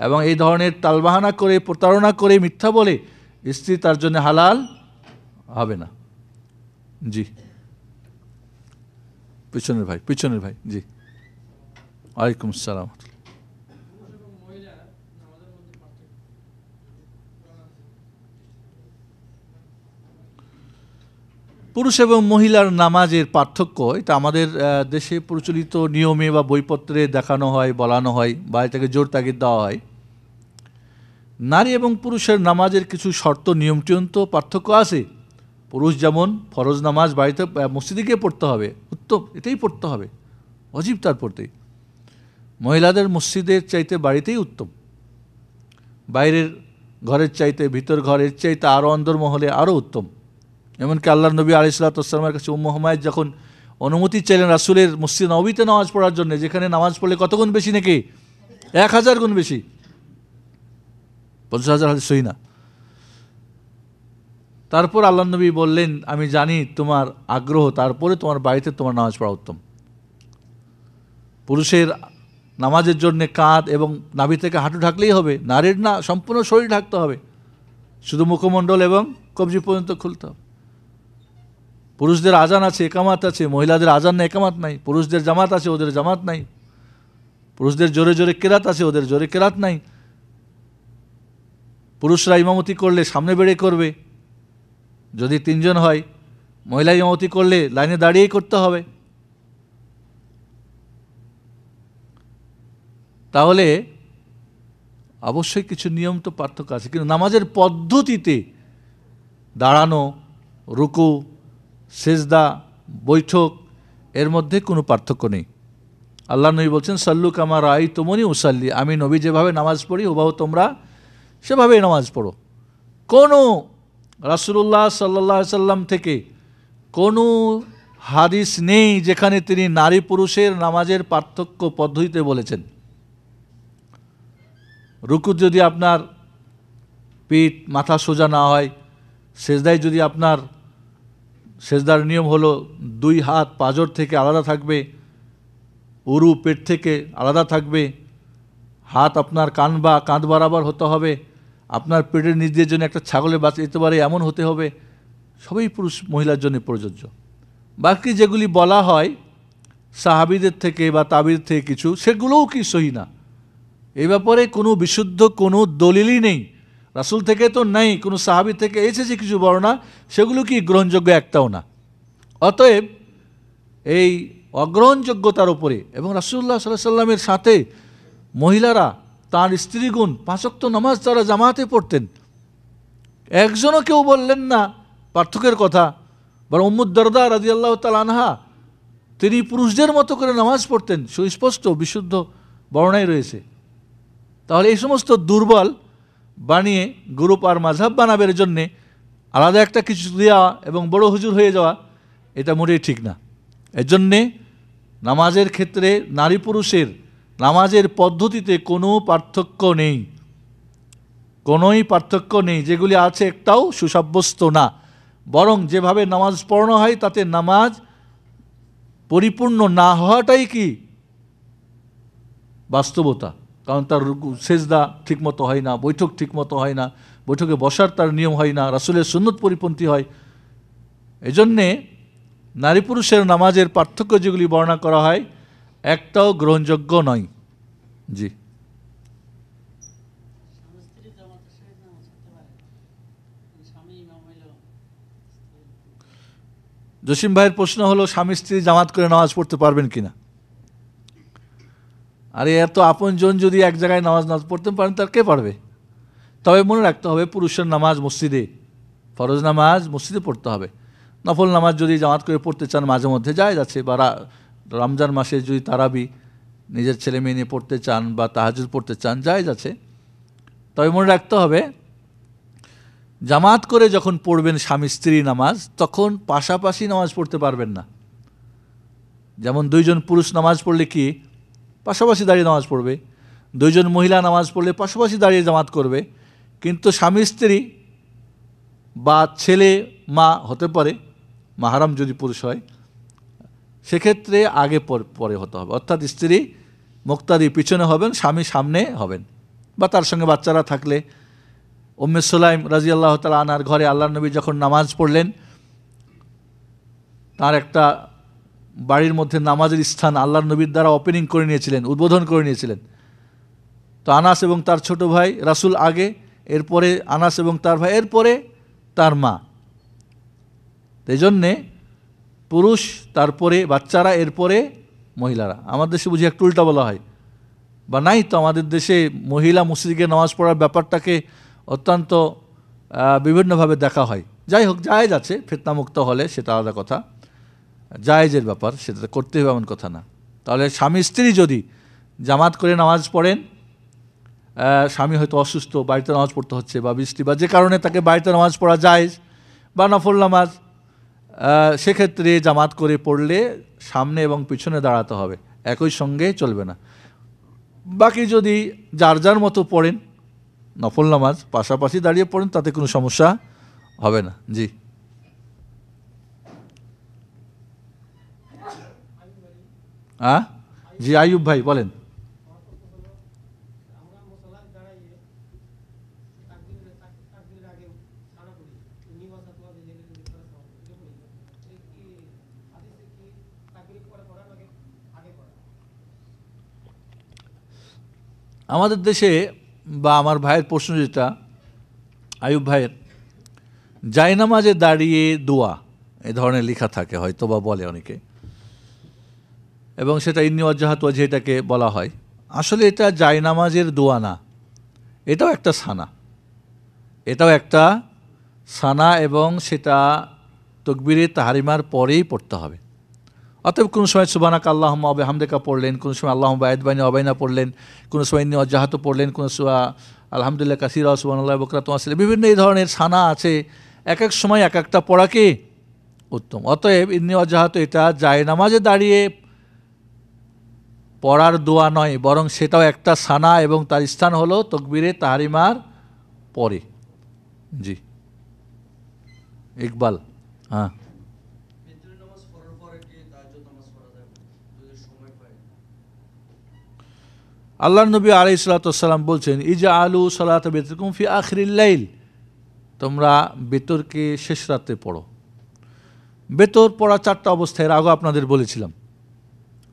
এবং এই ধরনের টালবাহানা করে, প্রতারণা করে, মিথ্যা বলে স্ত্রী তার জন্য হালাল হবে না। জি, পিছনের ভাই। জি, ওয়ালাইকুম আসসালাম। পুরুষ এবং মহিলার নামাজের পার্থক্য এটা আমাদের দেশে প্রচলিত নিয়মে বা বইপত্রে দেখানো হয়, বলানো হয়, বা এটাকে জোর তাগিদ দেওয়া হয়। নারী এবং পুরুষের নামাজের কিছু শর্ত নিয়ম-টিয়ম তো পার্থক্য আছে। পুরুষ যেমন ফরজ নামাজ বাড়িতে মসজিদে গিয়ে পড়তে হবে, উত্তম, এটাই পড়তে হবে, অজীব তার পড়তেই। মহিলাদের মসজিদের চাইতে বাড়িতেই উত্তম, বাইরের ঘরের চাইতে ভিতর ঘরের চাইতে আরও অন্দরমহলে আরও উত্তম। এমনকি আল্লাহর নবী আলাইহিস সালাতু ওয়াস সালামের কাছে উম্মু হুমায়রা যখন অনুমতি চাইলেন রাসূলের মসজিদ নববীতে নামাজ পড়ার জন্য, যেখানে নামাজ পড়লে কত গুণ বেশি নাকি? 1000 গুণ বেশি, 50,000 হাদিস সহিহ না। তারপর আল্লাহর নবী বললেন, আমি জানি তোমার আগ্রহ, তারপরে তোমার বাড়িতে তোমার নামাজ পড়া উত্তম। পুরুষের নামাজের জন্য কাঁধ এবং নাভি থেকে হাঁটু ঢাকলেই হবে, নারীর না, সম্পূর্ণ শরীর ঢাকতে হবে, শুধু মুখমণ্ডল এবং কবজি পর্যন্ত খুলতে হবে। পুরুষদের আজান আছে, একামাত আছে, মহিলাদের আজান না একামাত নাই। পুরুষদের জামাত আছে, ওদের জামাত নাই। পুরুষদের জোরে জোরে কেরাত আছে, ওদের জোরে কেরাত নাই। পুরুষরা ইমামতি করলে সামনে বেড়ে করবে, যদি 3 জন হয়। মহিলা ইমামতি করলে লাইনে দাঁড়িয়েই করতে হবে। তাহলে অবশ্যই কিছু নিয়ম তো পার্থক্য আছে, কিন্তু নামাজের পদ্ধতিতে দাঁড়ানো, রুকু, সেজদা, বৈঠক, এর মধ্যে কোনো পার্থক্য নেই। আল্লাহ নবী বলছেন, সাল্লু কামা রাআইতুমুনি উসাল্লি, আমি নবী যেভাবে নামাজ পড়ি হুবহু তোমরা সেভাবেই নামাজ পড়ো। কোনো রাসূলুল্লাহ সাল্লাল্লাহু আলাইহি সাল্লাম থেকে কোনো হাদিস নেই যেখানে তিনি নারী পুরুষের নামাজের পার্থক্য পদ্ধতিতে বলেছেন। রুকু যদি আপনার পিঠ মাথা সোজা না হয়, সেজদায় যদি আপনার সেজদার নিয়ম হলো 2 হাত পাঁজর থেকে আলাদা থাকবে, উরু পেট থেকে আলাদা থাকবে, হাত আপনার কাঁধ বরাবর হতে হবে, আপনার পেটের নিচ দিয়ে জন্য একটা ছাগলের বাচ্চা যেতে পারে এমন হতে হবে, সবই পুরুষ মহিলার জন্য প্রযোজ্য। বাকি যেগুলি বলা হয় সাহাবীদের থেকে বা তাবির থেকে কিছু, সেগুলোও কি সহি না। এই ব্যাপারে কোনো বিশুদ্ধ কোনো দলিলই নেই, রাসূল থেকে তো নেই, কোনো সাহাবী থেকে এসেছে কিছু বর্ণনা, সেগুলো কি গ্রহণযোগ্য একটাও না। অতএব এই অগ্রহণযোগ্যতার উপরে, এবং রাসূলুল্লাহ সাল্লাল্লাহু আলাইহি সাল্লামের সাথে মহিলারা তার স্ত্রীগুণ 5 ওয়াক্ত নামাজ তারা জামাতে পড়তেন, একজনও কেউ বললেন না পার্থক্যের কথা। বরং উম্মু দারদা রাদিয়াল্লাহু তাআলা আনহা তিনি পুরুষদের মতো করে নামাজ পড়তেন, সুস্পষ্ট বিশুদ্ধ বর্ণনায় রয়েছে। তাহলে এই সমস্ত দুর্বল বানিয়ে গ্রুপ আর মাযহাব বানাবের জন্যে আলাদা একটা কিছু দেওয়া এবং বড় হুজুর হয়ে যাওয়া, এটা মোটেই ঠিক না। এর জন্যে নামাজের ক্ষেত্রে নারী পুরুষের নামাজের পদ্ধতিতে কোনো পার্থক্য নেই, কোনোই পার্থক্য নেই। যেগুলি আছে একটাও সুসাব্যস্ত না, বরং যেভাবে নামাজ পড়ানো হয় তাতে নামাজ পরিপূর্ণ না হওয়াটাই কি বাস্তবতা। কারণ তার সেজদা ঠিকমতো হয় না, বৈঠক ঠিকমতো হয় না, বৈঠকে বসার তার নিয়ম হয় না, রাসূলের সুন্নত পরিপন্থী হয়। এজন্যে নারী পুরুষের নামাজের পার্থক্য যেগুলি বর্ণনা করা হয় একটাও গ্রহণযোগ্য নয়। জি, জসিম ভাইয়ের প্রশ্ন হলো স্বামী স্ত্রী জামাত করে নামাজ পড়তে পারবেন কিনা। আরে এত আপনজন যদি এক জায়গায় নামাজ না পড়তে পারেন তার কে পারবে। তবে মনে রাখতে হবে পুরুষের নামাজ মসজিদে, ফরজ নামাজ মসজিদে পড়তে হবে। নফল নামাজ যদি জামাত করে পড়তে চান মাঝে মধ্যে যায় যাচ্ছে, বা রমজান মাসে যদি তারাবি নিজের ছেলে মেয়ে নিয়ে পড়তে চান বা তাহাজ্জুদ পড়তে চান যায় যাচ্ছে। তবে মনে রাখতে হবে জামাত করে যখন পড়বেন স্বামী স্ত্রী নামাজ, তখন পাশাপাশি নামাজ পড়তে পারবেন না। যেমন 2 জন পুরুষ নামাজ পড়লে কি পাশাপাশি দাঁড়িয়ে নামাজ পড়বে, 2 জন মহিলা নামাজ পড়লে পাশাপাশি দাঁড়িয়ে জামাত করবে। কিন্তু স্বামী স্ত্রী বা ছেলে মা হতে পারে, মাহারাম যদি পুরুষ হয়, সেক্ষেত্রে আগে পরে হতে হবে। অর্থাৎ স্ত্রী মুক্তাদি পিছনে হবেন, স্বামী সামনে হবেন, বা তার সঙ্গে বাচ্চারা থাকলে। উম্মে সুলাইম রাদিয়াল্লাহু তাআলা আনহার ঘরে আল্লাহর নবী যখন নামাজ পড়লেন, তার একটা বাড়ির মধ্যে নামাজের স্থান আল্লাহর নবীর দ্বারা ওপেনিং করে নিয়েছিলেন, উদ্বোধন করে নিয়েছিলেন। তো আনাস এবং তার ছোট ভাই, রাসূল আগে, এরপরে আনাস এবং তার ভাই, এরপরে তার মা। তো এই জন্যে পুরুষ, তারপরে বাচ্চারা, এরপরে মহিলারা। আমাদের দেশে বুঝি একটু উল্টা বলা হয়, বা নাই তো, আমাদের দেশে মহিলা মসজিদে নামাজ পড়ার ব্যাপারটাকে অত্যন্ত বিভিন্নভাবে দেখা হয়। যাই হোক, জায়েজ আছে, ফিতনামুক্ত হলে সেটা আলাদা কথা, জায়েজের ব্যাপার, সেটা করতে হবে এমন কথা না। তাহলে স্বামী স্ত্রী যদি জামাত করে নামাজ পড়েন, স্বামী হয়তো অসুস্থ, বাড়িতে নামাজ পড়তে হচ্ছে, বা বৃষ্টি বা যে কারণে তাকে বাড়িতে নামাজ পড়া জায়েজ, বা নফল নামাজ, সেক্ষেত্রে জামাত করে পড়লে সামনে এবং পিছনে দাঁড়াতে হবে, একই সঙ্গে চলবে না। বাকি যদি যার যার মতো পড়েন নফল নামাজ, পাশাপাশি দাঁড়িয়ে পড়েন, তাতে কোনো সমস্যা হবে না। জি জি আইয়ুব ভাই বলেন। আমাদের দেশে, বা আমার ভাইয়ের প্রশ্ন যেটা, আইয়ুব ভাইয়ের, জায়নামাজে দাঁড়িয়ে দোয়া এ ধরনের লেখা থাকে হয়তো, বা বলে অনেকে, এবং সেটা ইন্নী ওয়াজ্জাহাতু ওয়াজহি এটাকে বলা হয়। আসলে এটা জায়নামাজের দোয়া না, এটাও একটা সানা, এবং সেটা তাকবীরে তাহরিমার পরেই পড়তে হবে। অতএব কোনো সময় সুবহানাকা আল্লাহুম্মা ওয়া বিহামদিকা পড়লেন, কোনো সময় আল্লাহুম্মা বা'আদ বাইনি ওয়া বাইনা পড়লেন, কোনো সময় ইন্নী ওয়াজ্জাহাতু পড়লেন, কোনো সময় আলহামদুলিল্লাহ কাসীরা ওয়া সুবহানাল্লাহি ওয়া বুকরাতান ওয়া আসীলা, বিভিন্ন এই ধরনের সানা আছে, এক এক সময় এক একটা পড়া কি উত্তম। অতএব ইন্নী ওয়াজ্জাহাতু এটা জায়নামাজে দাঁড়িয়ে পড়ার দোয়া নয়, বরং সেটাও একটা সানা, এবং তার স্থান হলো তাকবীরে তাহরিমার পরে। জি ইকবাল। হ্যাঁ, আল্লাহ নবী আলাইহিস সালাতু ওয়াস সালাম বলছেন, ইজআলু সালাতা বিতরকুম ফি আখিরিল লাইল, তোমরা বেতরকে শেষ রাতে পড়ো। বেতর পড়া চারটা অবস্থায় এর আগে আপনাদের বলেছিলাম।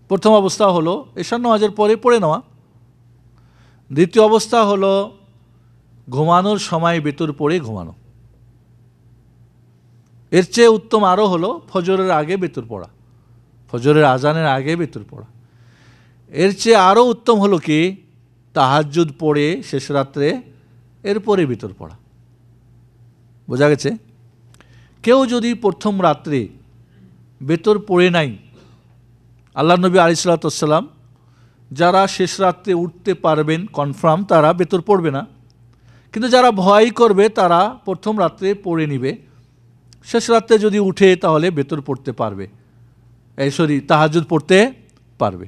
প্রথম অবস্থা হলো এশার নামাজের পরে পড়ে নেওয়া। দ্বিতীয় অবস্থা হলো ঘুমানোর সময় বেতর পড়ে ঘুমানো। এর চেয়ে উত্তম আরও হলো ফজরের আগে বেতর পড়া, ফজরের আজানের আগে বেতর পড়া। এর চেয়ে আরও উত্তম হলো কি তাহাজ্জুদ পড়ে শেষ রাত্রে এরপরে বেতর পড়া। বোঝা গেছে? কেউ যদি প্রথম রাত্রে বেতর পড়ে নাই, আল্লাহ নবী আলাইহিস সালাতু ওয়াস সালাম যারা শেষ রাত্রে উঠতে পারবেন কনফার্ম, তারা বেতর পড়বে না, কিন্তু যারা ভয় করবে তারা প্রথম রাত্রে পড়ে নিবে। শেষ রাত্রে যদি উঠে তাহলে বেতর পড়তে পারবে, তাহাজ্জুদ পড়তে পারবে।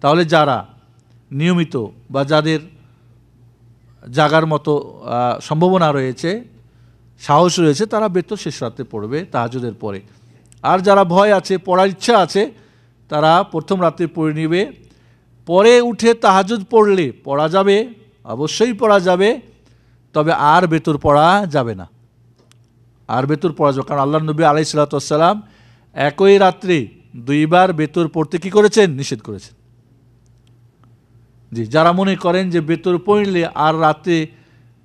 তাহলে যারা নিয়মিত বা যাদের জাগার মতো সম্ভাবনা রয়েছে, সাহস রয়েছে, তারা বেতর শেষ রাত্রে পড়বে তাহাজ্জুদের পরে। আর যারা ভয় আছে, পড়ার ইচ্ছা আছে, তারা প্রথম রাত্রে পড়ে নিবে। পরে উঠে তাহাজ্জুদ পড়লে পড়া যাবে, অবশ্যই পড়া যাবে, তবে আর বেতর পড়া যাবে না, আর বেতর পড়া যাবে। কারণ আল্লাহ নবী আলাইহিস সালাতু ওয়াস সালাম একই রাত্রে দুইবার বেতর পড়তে কি করেছেন? নিষেধ করেছেন। জি, যারা মনে করেন যে বেতর পড়লে আর রাতে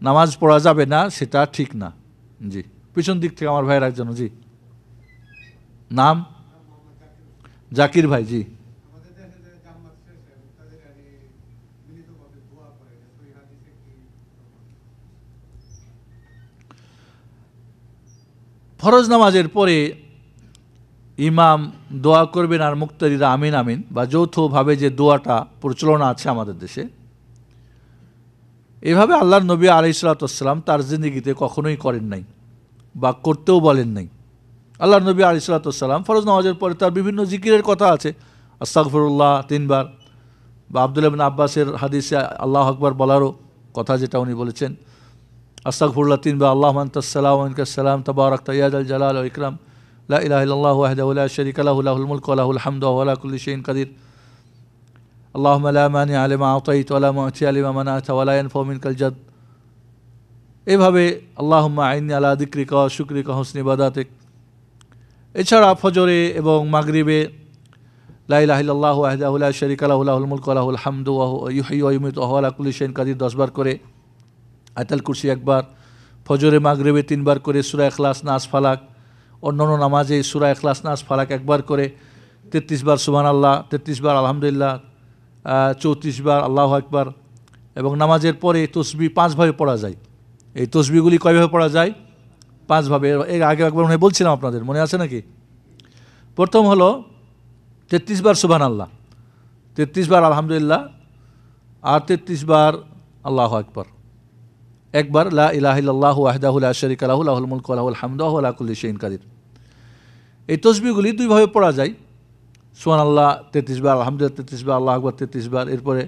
নামাজ পড়া যাবে না, সেটা ঠিক না। জি, পিছন দিক থেকে আমার ভাইয়ের একজন। জি, নাম জাকির ভাই। জি, ফরজ নামাজের পরে ইমাম দোয়া করবেন আর মুক্তাদিরা আমিন আমিন বা যৌথভাবে যে দোয়াটা প্রচলন আছে আমাদের দেশে, এভাবে আল্লাহর নবী আলাইহিস সালাতু ওয়াস সালাম তার জিন্দেগিতে কখনোই করেন নাই বা করতেও বলেন নাই। আল্লাহর নবী আলাইহিস সালাতু ওয়াস সালাম ফরজ নামাজের পরে তার বিভিন্ন জিকিরের কথা আছে, আস্তাগফিরুল্লাহ 3 বার, বা আব্দুল্লাহ ইবনে আব্বাসের হাদিসে আল্লাহু আকবার বলারও কথা যেটা উনি বলেছেন, আস্তাগফিরুল্লাহ 3 বার, আল্লাহুম্মা আনতাস সালাম ওয়া মিনকাস সালাম তাবারাকতা ইয়া যাল জালাল ওয়াল ইকরাম, লা ইলাহা ইল্লাল্লাহু ওয়াহদাহু লা শারীকা লাহু লাহুল মুলকু ওয়া লাহুল হামদু ওয়া হুয়া আলা কুল্লি শাইইন কাদির, আল্লাহুম্মা লা মানিআ লিমা আ'তাইতা ওয়া লা মু'তিয়া লিমা মানা'তা ওয়া লা ইয়ানফা'ু মিনকাল জাদ। এভাবে আল্লাহুম্মা আইন্নি আলা যিকরিকা ওয়া শুকরিকা ওয়া হুসনি ইবাদাতিক। এছাড়া ফজরে এবং মাগরিবে লা ইলাহা ইল্লাল্লাহু ওয়াহদাহু লা শারীকা লাহু লাহুল মুলকু ওয়া লাহুল হামদু ওয়া হুয়া ইউহয়ি ওয়া ইউমীতু ওয়া হুয়া আলা কুল্লি শাইইন কাদির 10 বার করে, আয়াতুল কুরসি 1 বার, ফজরে মাগরিবে 3 বার করে সূরা ইখলাস, নাস, ফালাক অন্যান্য নামাজে সূরা ইখলাস নাস ফালাক একবার করে, 33 বার সুবহানাল্লাহ, 33 বার আলহামদুলিল্লাহ, 34 বার আল্লাহু আকবার। এবং নামাজের পরে তসবিহ 5 ভাবে পড়া যায়। এই তসবিহগুলি কয়ভাবে পড়া যায়? 5 ভাবে। এর আগে একবার মনে বলছিলাম আপনাদের, মনে আছে নাকি? প্রথম হলো 33 বার সুবহানাল্লাহ, 33 বার আলহামদুলিল্লাহ, আর 33 বার আল্লাহু আকবার। একবার লা ইলাহা ইল্লাল্লাহু ওয়াহদাহু লা শারীকা লাহু লাহুল মুলকু ওয়া লাহুল হামদু ওয়া হুয়া আলা কুল্লি শাইইন কাদির। এই তসবিহগুলি 2 ভাবে পড়া যায়, সুবহানাল্লাহ 33 বার, আলহামদুলিল্লাহ 33 বার, আল্লাহু আকবার 33 বার। এরপরে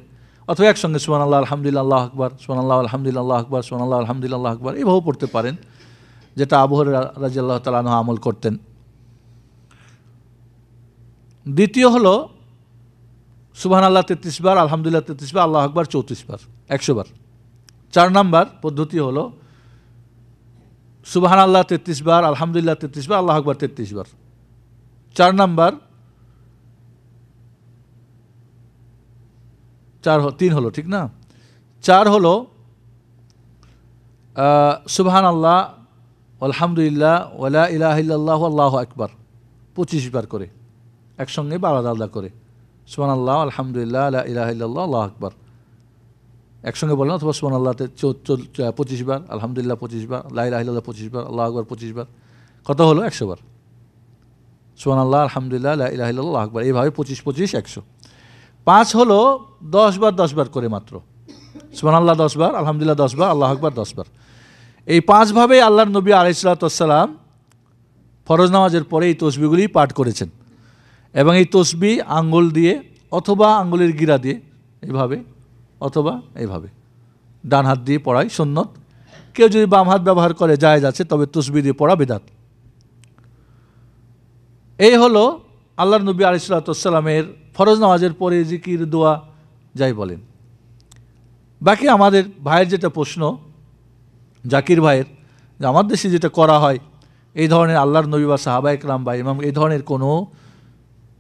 অথবা একসঙ্গে সুবহানাল্লাহ আলহামদুলিল্লাহ আল্লাহু আকবার, সুবহানাল্লাহ আলহামদুলিল্লাহ আল্লাহু আকবার, সুবহানাল্লাহ আলহামদুলিল্লাহ আল্লাহু আকবার, এভাবেও পড়তে পারেন, যেটা আবু হুরায়রা রাদিয়াল্লাহু তাআলা আনহু আমল করতেন। দ্বিতীয় হলো সুবহানাল্লাহ 33 বার, আলহামদুলিল্লাহ 33 বার, আল্লাহু আকবার 34 বার, 100 বার। 4 নাম্বার পদ্ধতি হলো সুবহানাল্লাহ 33 বার, আলহামদুলিল্লাহ 33 বার, আল্লাহু আকবার 33 বার। 4 নাম্বার 3 হলো, ঠিক না? 4 হলো সুবহানাল্লাহ আলহামদুলিল্লাহ ওয়া লা ইলাহা ইল্লাল্লাহু আল্লাহু আকবার 25 বার করে, একসঙ্গে বা আলাদা আলাদা করে। সুবহানাল্লাহ আলহামদুলিল্লাহ লা ইলাহা ইল্লাল্লাহু আল্লাহু আকবার একসঙ্গে বলেন, অথবা সুবহানাল্লাহতে 25 বার, আলহামদুলিল্লাহ 25 বার, লা ইলাহা ইল্লাল্লাহ 25 বার, আল্লাহু আকবার 25 বার। কত হলো? 100 বার। সুবহানাল্লাহ আলহামদুলিল্লাহ লা ইলাহা ইল্লাল্লাহু আল্লাহু আকবার, এইভাবে 25 25 100। 5 হলো 10 বার 10 বার করে মাত্র। সুবহানাল্লাহ 10 বার, আলহামদুলিল্লাহ 10 বার, আল্লাহু আকবার 10 বার। এই 5 ভাবে আল্লাহর নবী আলাইহিস সালাতু ওয়াস সালাম ফরজ নামাজের পরে এই তসবিহগুলি পাঠ করেছেন। এবং এই তসবিহ আঙ্গুল দিয়ে অথবা আঙ্গুলের গিরা দিয়ে এইভাবে, অথবা এইভাবে ডান হাত দিয়ে পড়াই সুন্নত। কেউ যদি বাম হাত ব্যবহার করে জায়েজ আছে, তবে তসবিহ দিয়ে পড়া বিদআত। এই হলো আল্লাহর নবী আলাইহিস সালাতু ওয়াস সালামের ফরজ নামাজের পরে জিকির, দোয়া, যাই বলেন। বাকি আমাদের ভাইয়ের যেটা প্রশ্ন, জাকির ভাইয়ের, যে আমার দেশে যেটা করা হয়, এই ধরনের আল্লাহর নবী বা সাহাবা ইকরাম বা ইমাম এই ধরনের কোনো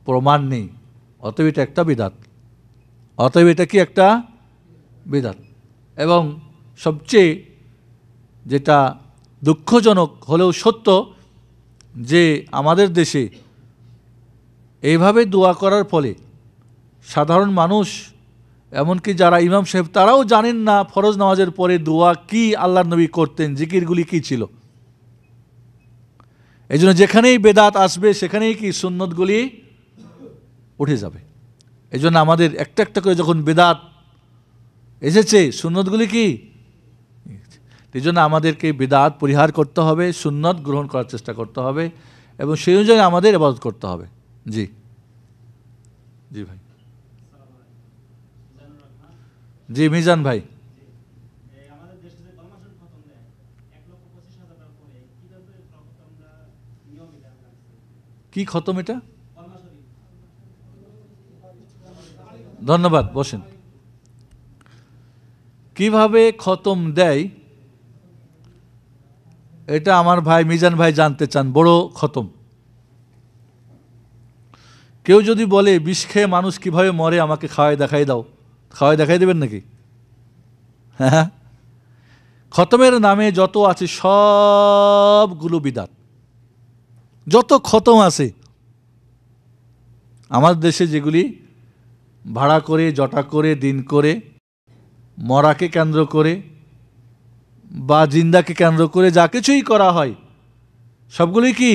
প্রমাণ নেই, অতএব এটা একটা বিদআত। অতএব এটা কি একটা বিদআত। এবং সবচেয়ে যেটা দুঃখজনক হলেও সত্য, যে আমাদের দেশে এইভাবে দোয়া করার ফলে সাধারণ মানুষ, এমনকি যারা ইমাম সাহেব, তারাও জানেন না ফরজ নামাজের পরে দোয়া কি আল্লাহর নবী করতেন, জিকিরগুলি কি ছিল। এই জন্য যেখানেই বেদাত আসবে সেখানেই কি সুন্নতগুলি উঠে যাবে। এই জন্য আমাদের একটা একটা করে যখন বেদাত এসেছে, সুন্নতগুলি কি, এই জন্য আমাদেরকে বেদাত পরিহার করতে হবে, সুন্নত গ্রহণ করার চেষ্টা করতে হবে, এবং সেই অনুযায়ী আমাদের ইবাদত করতে হবে। জি জি ভাই, জি মিজান ভাই। কি খতম এটা? ধন্যবাদ, বসেন। কিভাবে খতম দেয় এটা আমার ভাই মিজান ভাই জানতে চান। বড় খতম। কেউ যদি বলে বিষ খেয়ে মানুষ কিভাবে মরে আমাকে খাওয়াই দেখাই দাও, খাওয়াই দেখাই দেবেন নাকি? হ্যাঁ, খতমের নামে যত আছে সবগুলো বিদআত। যত খতম আছে আমাদের দেশে, যেগুলি ভাড়া করে, জটা করে, দিন করে, মরাকে কেন্দ্র করে বা জিন্দাকে কেন্দ্র করে যা কিছুই করা হয়, সবগুলোই কি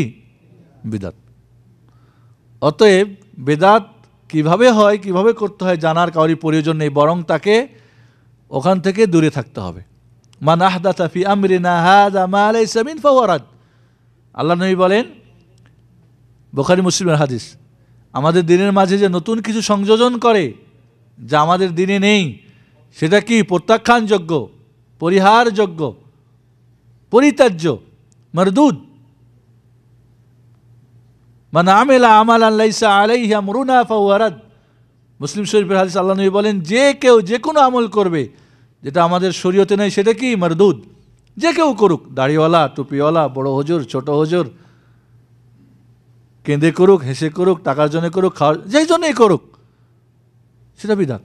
বিদআত। অতএব বেদাত কিভাবে হয়, কিভাবে করতে হয় জানার কারোরই প্রয়োজন নেই, বরং তাকে ওখান থেকে দূরে থাকতে হবে। মান আহদাথা ফি আমরিনা হাযা মা লাইসা মিন ফাহুয়া রাদ। আল্লাহ নবী বলেন, বুখারী মুসলিমের হাদিস, আমাদের দিনের মাঝে যে নতুন কিছু সংযোজন করে যা আমাদের দিনে নেই, সেটা কি প্রত্যাখ্যানযোগ্য, পরিহারযোগ্য, পরিত্যাজ্য, মারদুদ। মান আমিলা আমালান লাইসা আলাইহি আমরুনা ফাহুয়া রাদ। মুসলিম শরীফের হাদিস, আল্লাহ নবী বলেন, যে কেউ যে কোনো আমল করবে যেটা আমাদের শরীয়তে নেই, সেটা কি মারদুদ। যে কেউ করুক, দাড়িওয়ালা, টুপিওয়ালা, বড় হুজুর, ছোট হুজুর, কেঁদে করুক, হেসে করুক, টাকার জন্য করুক, খাওয়ার যেই জন্যই করুক, সেটা বিদআত।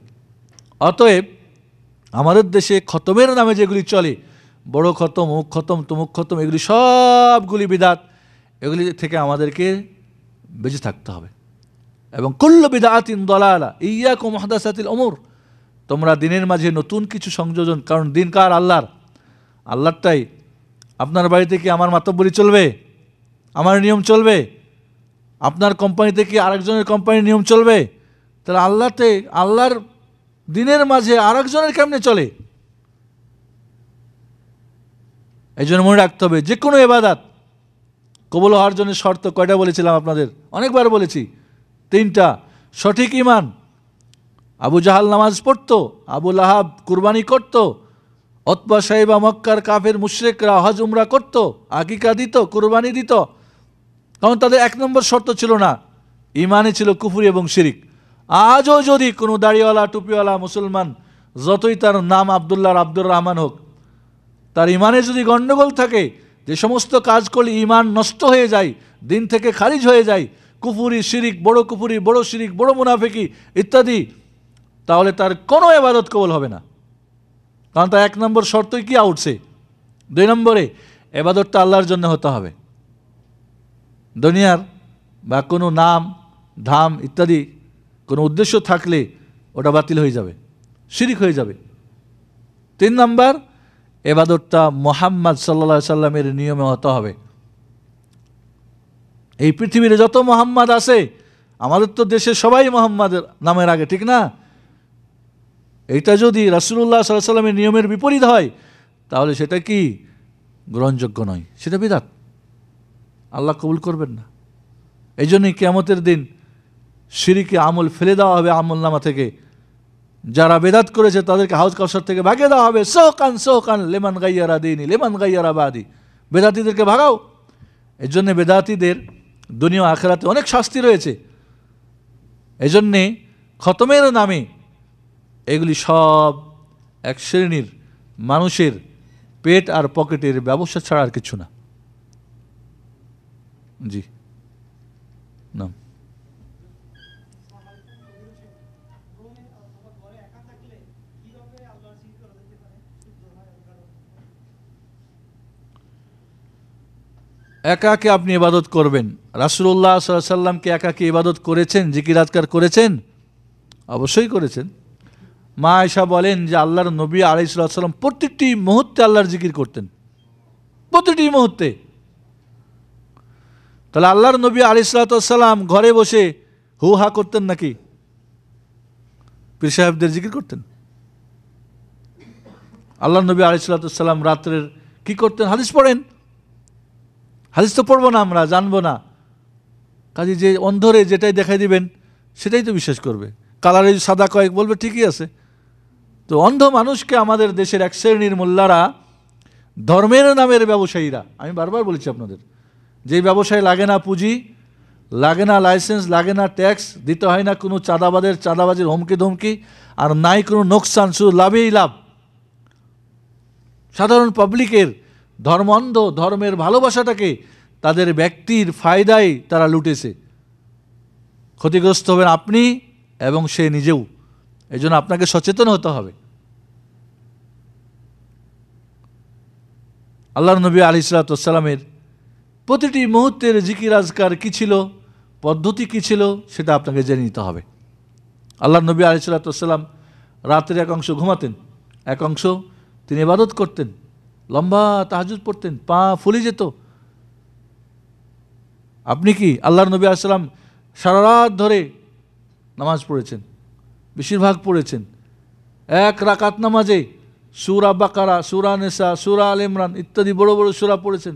অতএব আমাদের দেশে খতমের নামে যেগুলি চলে, বড় খতম, অমুক খতম, তমুক খতম, এগুলি সবগুলি বিদআত। এগুলি থেকে আমাদেরকে বেঁচে থাকতে হবে। এবং কুল্লু বিদআতিন দালালা ইয়্যাকুম মুহদাসাতিল উমুর, তোমরা দিনের মাঝে নতুন কিছু সংযোজন, কারণ দিন কার? আল্লাহর। আল্লাহরটাই। আপনার বাড়িতে কি আমার মাতব্বরি চলবে? আমার নিয়ম চলবে? আপনার কোম্পানিতে কি আরেকজনের কোম্পানির নিয়ম চলবে? তাহলে আল্লাহর দিনের মাঝে আরেকজনের কেমনে চলে? এই জন্য মনে রাখতে হবে, যে কোনো ইবাদত কবুল হওয়ার জন্য শর্ত কয়টা বলেছিলাম আপনাদের? অনেকবার বলেছি, 3টা। সঠিক ঈমান। আবু জাহাল নামাজ পড়তো, আবু লাহাব কুরবানি করত, উতবা সাইবা মক্কার কাফের মুশরিকরা হজ উমরা করত, আকিকা দিত, কুরবানি দিত, কারণ তাদের 1 নম্বর শর্ত ছিল না, ঈমানে ছিল কুফরি এবং শিরিক। আজও যদি কোনো দাড়িওয়ালা টুপিওয়ালা মুসলমান, যতই তার নাম আব্দুল্লাহ আব্দুর রহমান হোক, তার ঈমানে যদি গণ্ডগোল থাকে, যে সমস্ত কাজ করলে ঈমান নষ্ট হয়ে যায়, দিন থেকে খারিজ হয়ে যায়, কুফরি শিরিক, বড় কুফরি, বড় শিরিক, বড় মুনাফিকি ইত্যাদি, তাহলে তার কোনো ইবাদত কবুল হবে না। কারণ তার 1 নম্বর শর্তই কি আউটছে। 2 নম্বরে ইবাদতটা আল্লাহর জন্য হতে হবে। দুনিয়ার বা কোনো নাম ধাম ইত্যাদি কোনো উদ্দেশ্য থাকলে ওটা বাতিল হয়ে যাবে, শিরিক হয়ে যাবে। 3 নম্বর, ইবাদতটা মুহাম্মদ সাল্লাল্লাহু আলাইহি সাল্লামের নিয়মে হতে হবে। এই পৃথিবীতে যত মুহাম্মদ আছে, আমাদের তো দেশে সবাই মুহাম্মাদের নামের আগে, ঠিক না? এইটা যদি রাসূলুল্লাহ সাল্লাল্লাহু আলাইহি সাল্লামের নিয়মের বিপরীত হয়, তাহলে সেটা কি? গ্রহণযোগ্য নয়, সেটা বিদআত, আল্লাহ কবুল করবেন না। এই জন্যই কিয়ামতের দিন শিরকে আমল ফেলে দেওয়া হবে আমল নামা থেকে। যারা বেদাত করেছে তাদেরকে হাউজ কাউসার থেকে ভাগিয়ে দেওয়া হবে। সোহকান সোহকান লেমান গাইয়ারা দিনী লেমান গাইয়ারা বাদি, বেদাতিদেরকে ভাগাও। এই জন্যে বেদাতিদের দুনিয়া আখিরাতে অনেক শাস্তি রয়েছে। এই জন্যে খতমের নামে এগুলি সব এক শ্রেণীর মানুষের পেট আর পকেটের ব্যবসা ছাড়া আর কিছু না। জি না, একাকে আপনি ইবাদত করবেন। রাসূলুল্লাহ সাল্লাল্লাহু আলাইহি সাল্লামকে একাকে ইবাদত করেছেন, জিকির আজকার করেছেন? অবশ্যই করেছেন। মা আয়েশা বলেন যে আল্লাহর নবী আলাইহিস সালাম প্রতিটি মুহূর্তে আল্লাহর জিকির করতেন, প্রতিটি মুহূর্তে। তাহলে আল্লাহর নবী আলাইহিস সালাম ঘরে বসে হু হা করতেন নাকি? পীর সাহেবদের জিকির করতেন। আল্লাহর নবী আলাইহিস সালাম রাত্রের কি করতেন? হাদিস পড়েন। হাদিস তো পড়বো না, আমরা জানবো না। কাজে যে অন্ধরে যেটাই দেখাই দিবেন সেটাই তো বিশ্বাস করবে। কালারে সাদা কয়েক বলবে ঠিকই আছে। তো অন্ধ মানুষকে আমাদের দেশের এক শ্রেণীর মোল্লারা, ধর্মের নামের ব্যবসায়ীরা, আমি বারবার বলেছি আপনাদের, যে ব্যবসায় লাগে না পুঁজি, লাগে না লাইসেন্স, লাগে না ট্যাক্স, দিতে হয় না কোনো চাঁদাবাজির হুমকি ধমকি, আর নাই কোনো নোকসান, শুধু লাভেই লাভ। সাধারণ পাবলিকের ধর্মান্ধ ধর্মের ভালোবাসাটাকে তাদের ব্যক্তির ফায়দায় তারা লুটেছে। ক্ষতিগ্রস্ত হবেন আপনি এবং সে নিজেও। এই জন্য আপনাকে সচেতন হতে হবে। আল্লাহর নবী আলাইহিস সালামের প্রতিটি মুহূর্তের জিকির আজকার কী ছিল, পদ্ধতি কী ছিল, সেটা আপনাকে জেনে নিতে হবে। আল্লাহর নবী আলাইহিস সালাম রাতের এক অংশ ঘুমাতেন, এক অংশ তিনি ইবাদত করতেন, লম্বা তাহাজ্জুদ পড়তেন, পা ফুলে যেত। আপনি কি আল্লাহর নবী আলাইহিস সালাম সারা রাত ধরে নামাজ পড়েছেন? বেশিরভাগ পড়েছেন। এক রাকাত নামাজে সূরা বাকারা, সূরা নিসা, সূরা আল ইমরান ইত্যাদি বড় বড় সূরা পড়েছেন।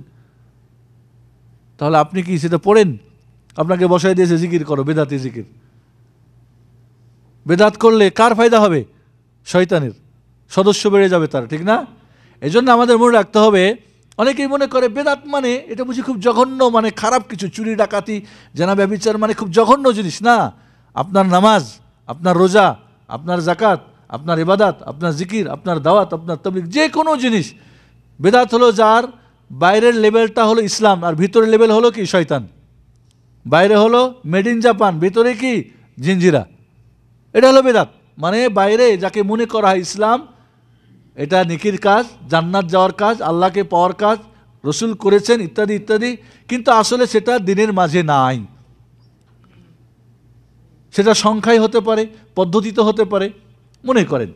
তাহলে আপনি কি সেটা পড়েন? আপনাকে বসায় দিয়েছে জিকির করো, বেদাতি জিকির। বেদাত করলে কার ফায়দা হবে? শয়তানের, সদস্য বেড়ে যাবে তার, ঠিক না? এই জন্য আমাদের মনে রাখতে হবে। অনেকেই মনে করে বেদাত মানে এটা বুঝি খুব জঘন্য, মানে খারাপ কিছু, চুরি ডাকাতি জেনা ব্যভিচার মানে খুব জঘন্য জিনিস। না, আপনার নামাজ, আপনার রোজা, আপনার যাকাত, আপনার ইবাদত, আপনার জিকির, আপনার দাওয়াত, আপনার তাবলীগ, যে কোনো জিনিস। বেদাত হলো যার বাইরের লেভেলটা হলো ইসলাম আর ভিতরের লেভেল হলো কি শয়তান। বাইরে হলো মেড ইন জাপান, ভিতরে কি জিঞ্জিরা। এটা হলো বেদাত। মানে বাইরে যাকে মনে করা হয় ইসলাম, এটা নেকির কাজ, জান্নাত যাওয়ার কাজ, আল্লাহকে পাওয়ার কাজ, রসুল করেছেন ইত্যাদি ইত্যাদি, কিন্তু আসলে সেটা দিনের মাঝে নাই। সেটা সংখ্যায় হতে পারে, পদ্ধতিতে হতে পারে। মনে করেন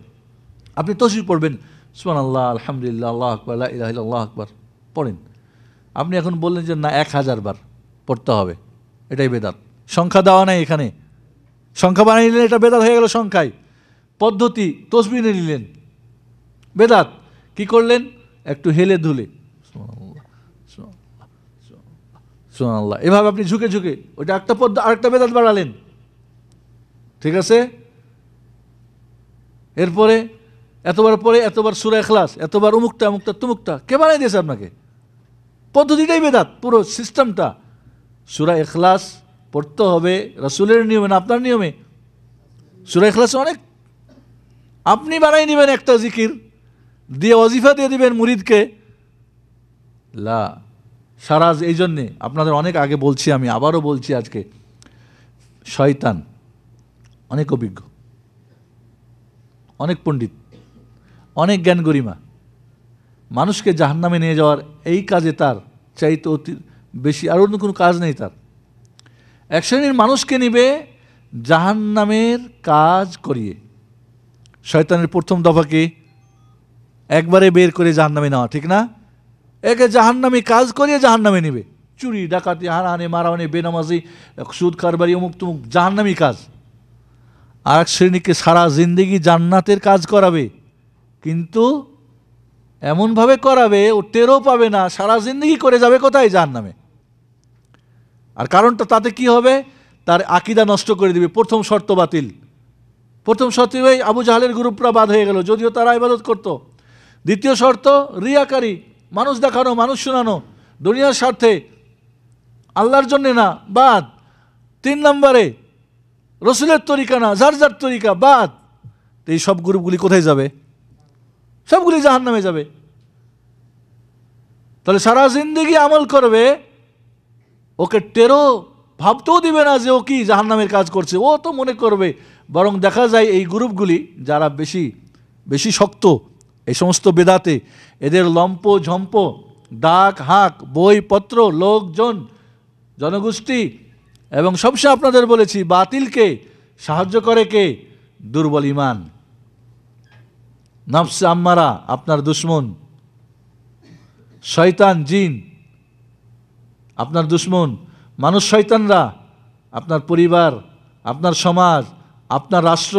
আপনি তসবিহ পড়বেন, সুবহানাল্লাহ, আলহামদুলিল্লাহ, আল্লাহু আকবার, লা ইলাহা ইল্লাল্লাহ, আল্লাহু আকবার পড়েন। আপনি এখন বললেন যে না 1000 বার পড়তে হবে, এটাই বেদাত। সংখ্যা দেওয়া নাই এখানে, সংখ্যা বানিয়ে নিলেন, এটা বেদাত হয়ে গেল সংখ্যায়। পদ্ধতি তসবিহ নিয়ে নিলেন, বেদাত। কি করলেন? একটু হেলে ধুলে সুবহানাল্লাহ, এভাবে আপনি ঝুঁকে ঝুঁকে, ওইটা একটা পদ্ধতি, আরেকটা বেদাত বাড়ালেন। ঠিক আছে? এরপরে এতবার পরে এতবার সূরা ইখলাস, এতবার অমুকটা অমুকটা তুমুকটা, কে বানাই দিয়েছে আপনাকে? পদ্ধতিটাই বেদাত, পুরো সিস্টেমটা। সূরা ইখলাস পড়তে হবে রাসূলের নিয়মে না আপনার নিয়মে? সূরা ইখলাস অনেক, আপনি বানাই নেবেন একটা জিকির দিয়ে, ওয়াজিফা দিয়ে দিবেন মুরিদকে। লা সারাজ। এই জন্যে আপনাদের অনেক আগে বলছি, আমি আবারও বলছি আজকে, শয়তান অনেক অভিজ্ঞ, অনেক পণ্ডিত, অনেক জ্ঞান গরিমা, মানুষকে জাহান্নামে নিয়ে যাওয়ার এই কাজে তার চাইতে অতি বেশি আর অন্য কোনো কাজ নেই তার। এক শ্রেণীর মানুষকে নিবে জাহান্নামের কাজ করিয়ে। শয়তানের প্রথম দফা কি? একবারে বের করে জাহান্নামে নেওয়া, ঠিক না? একে জাহান্নামী কাজ করিয়ে জাহান্নামে নিবে। চুরি, ডাকাতি, হারাহানি, মারামানি, বেনামাজি, সুদ কারবারি, অমুক তুমুক, জাহান্নামী কাজ। আর এক শ্রেণীকে সারা জিন্দেগি জান্নাতের কাজ করাবে, কিন্তু এমনভাবে করাবে ও টেরও পাবে না, সারা জিন্দেগি করে যাবে কোথায়? জাহান্নামে। আর কারণটা তাতে কি হবে? তার আকীদা নষ্ট করে দিবে। প্রথম শর্ত বাতিল। প্রথম শর্তেই আবু জাহলের গ্রুপরা বাদ হয়ে গেল, যদিও তারা ইবাদত করত। দ্বিতীয় শর্ত রিয়াকারী, মানুষ দেখানো, মানুষ শোনানো, দুনিয়ার স্বার্থে, আল্লাহর জন্যে না, বাদ। 3 নম্বরে রসুলের তরিকা না, যার যার তরিকা, বাদ। তো এই সব গ্রুপগুলি কোথায় যাবে? সবগুলি জাহান্নামে যাবে। তাহলে সারা জিন্দেগি আমল করবে, ওকে টেরো ভাবতেও দিবে না যে ও কি জাহান্নামের কাজ করছে। ও তো মনে করবে, বরং দেখা যায় এই গ্রুপগুলি যারা বেশি বেশি শক্ত এই সমস্ত বেদাতে, এদের লম্প ঝম্প, ডাক হাক, বইপত্র, লোকজন, জনগোষ্ঠী, এবং সবসময় আপনাদের বলেছি বাতিলকে সাহায্য করে কে? দুর্বল ইমান, নফস আম্মারা আপনার দুশ্মন, শয়তান জিন আপনার দুশ্মন, মানুষ শয়তানরা আপনার পরিবার, আপনার সমাজ, আপনার রাষ্ট্র,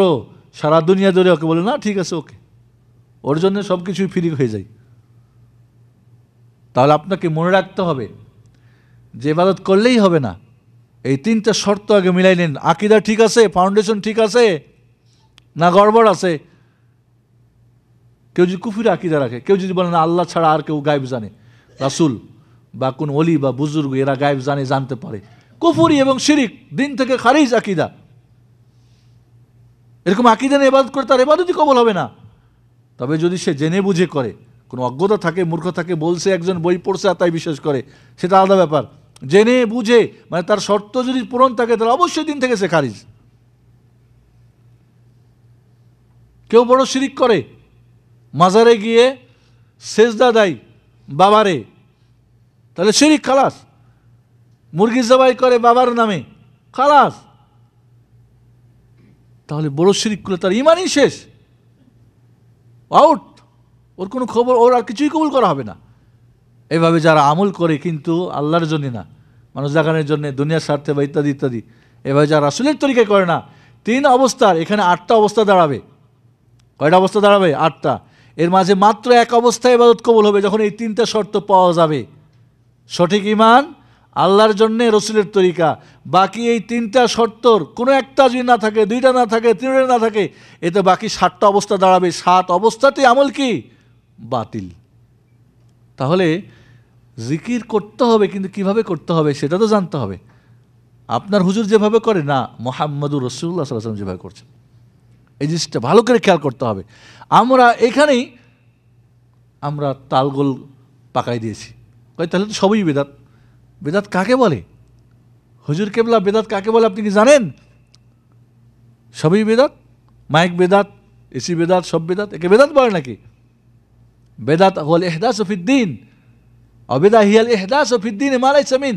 সারা দুনিয়া ধরে ওকে বলে না ঠিক আছে, ওকে, ওর জন্য সব কিছুই ফ্রি হয়ে যায়। তাহলে আপনাকে মনে রাখতে হবে যে ইবাদত করলেই হবে না, এই 3টা শর্ত আগে মিলাই নেন। আকীদা ঠিক আছে, ফাউন্ডেশন ঠিক আছে না গড়বড় আছে? কেউ যদি কুফরি আকীদা রাখে, কেউ যদি বলে না আল্লাহ ছাড়া আর কেউ গায়েব জানে, রাসূল বা কোন ওলি বা বুজুর্গ এরা গায়েব জানে, জানতে পারে, কুফরি এবং শিরিক, দিন থেকে খারিজ আকীদা। এরকম আকীদা নিয়ে ইবাদত করে তার ইবাদতই কবুল হবে না। তবে যদি সে জেনে বুঝে করে, কোনো অজ্ঞতা থাকে, মূর্খ থাকে, বলছে একজন, বই পড়ছে আর তাই বিশ্বাস করে, সেটা আলাদা ব্যাপার। জেনে বুঝে, মানে তার শর্ত যদি পূরণ থাকে, তাহলে অবশ্যই দিন থেকে সে খারিজ। কেউ বড় শিরিক করে, মাজারে গিয়ে সেজদা দেয় বাবারে, তাহলে শিরিক, খালাস। মুরগি জবাই করে বাবার নামে, খালাস। তাহলে বড় শিরিক করলে তার ইমানই শেষ, আউট। ওর কোনো খবর, ওর আর কিছুই কবুল করা হবে না। এভাবে যারা আমল করে কিন্তু আল্লাহর জন্য না, মানুষ দেখানোর জন্য, দুনিয়ার স্বার্থে বা ইত্যাদি ইত্যাদি, এভাবে যারা রাসূলের তরিকায় করে না, 3 অবস্থার এখানে 8টা অবস্থা দাঁড়াবে। কয়টা অবস্থা দাঁড়াবে? 8টা। এর মাঝে মাত্র এক অবস্থায় ইবাদত কবুল হবে, যখন এই 3টা শর্ত পাওয়া যাবে। সঠিক ঈমান, আল্লাহর জন্যে, রসুলের তরিকা। বাকি এই 3টা শর্তর কোনো একটা যদি না থাকে, 2টা না থাকে, 3টা না থাকে, এতে বাকি 7টা অবস্থা দাঁড়াবে। 7 অবস্থাতেই আমল কি? বাতিল। তাহলে জিকির করতে হবে, কিন্তু কিভাবে করতে হবে সেটা তো জানতে হবে। আপনার হুজুর যেভাবে করে না, মুহাম্মদুর রাসূলুল্লাহ সাল্লাল্লাহু আলাইহি ওয়াসাল্লাম যেভাবে করছেন, এই জিনিসটা ভালো করে খেয়াল করতে হবে। আমরা এখানেই আমরা তালগোল পাকাই দিয়েছি। তাহলে তো সবই বেদাত। বেদাত কাকে বলে? হুজুর কেবলা বেদাত কাকে বলে আপনি কি জানেন? সবই বেদাত। মাইক বেদাত, এসি বেদাত, সব বেদাত। একে বেদাত বলে নাকি? বেদাত হল ইহদাসু ফিদ্দিন, অবেদা হিয়াল ইহদাস ফিদ্দিন মা লাইসা মিন,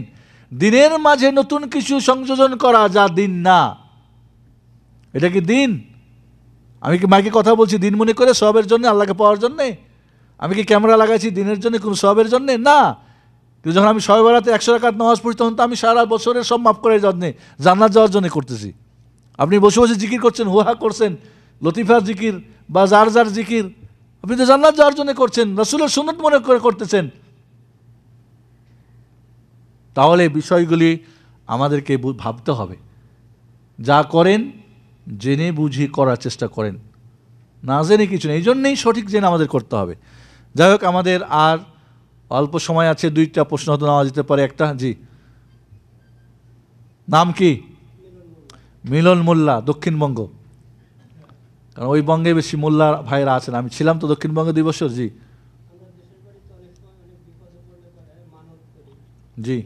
দিনের মাঝে নতুন কিছু সংযোজন করা যা দিন না। এটা কি দিন? আমি কি মাইকে কথা বলছি দিন মনে করে সবের জন্য, আল্লাহকে পাওয়ার জন্যে? আমি কি ক্যামেরা লাগাইছি দিনের জন্য, কোনো সবের জন্যে না। কিন্তু যখন আমি শবে বরাতে 100 রাকাত নামাজ পড়ি, তখন তো আমি সারা বছরের সব মাফ করার জন্যে, জান্নাত যাওয়ার জন্য করতেছি। আপনি বসে বসে জিকির করছেন, হুহা করছেন, লতিফার জিকির বা যার যার জিকির, আপনি তো জান্নাত যাওয়ার জন্য করছেন, রাসূলের সুন্নত মনে করে করতেছেন। তাহলে বিষয়গুলি আমাদেরকে ভাবতে হবে। যা করেন জেনে বুঝি করার চেষ্টা করেন, না জেনে কিছু নেই। এই জন্যেই সঠিক জেনে আমাদের করতে হবে। যাই হোক, আমাদের আর অল্প সময় আছে, 2টা প্রশ্ন হয়তো নেওয়া যেতে পারে। একটা, জি, নাম কি? মিলন মোল্লা, দক্ষিণবঙ্গ। কারণ ওই বঙ্গে বেশি মোল্লা ভাইরা আছেন। আমি ছিলাম তো দক্ষিণবঙ্গে 2 বছর। জি জি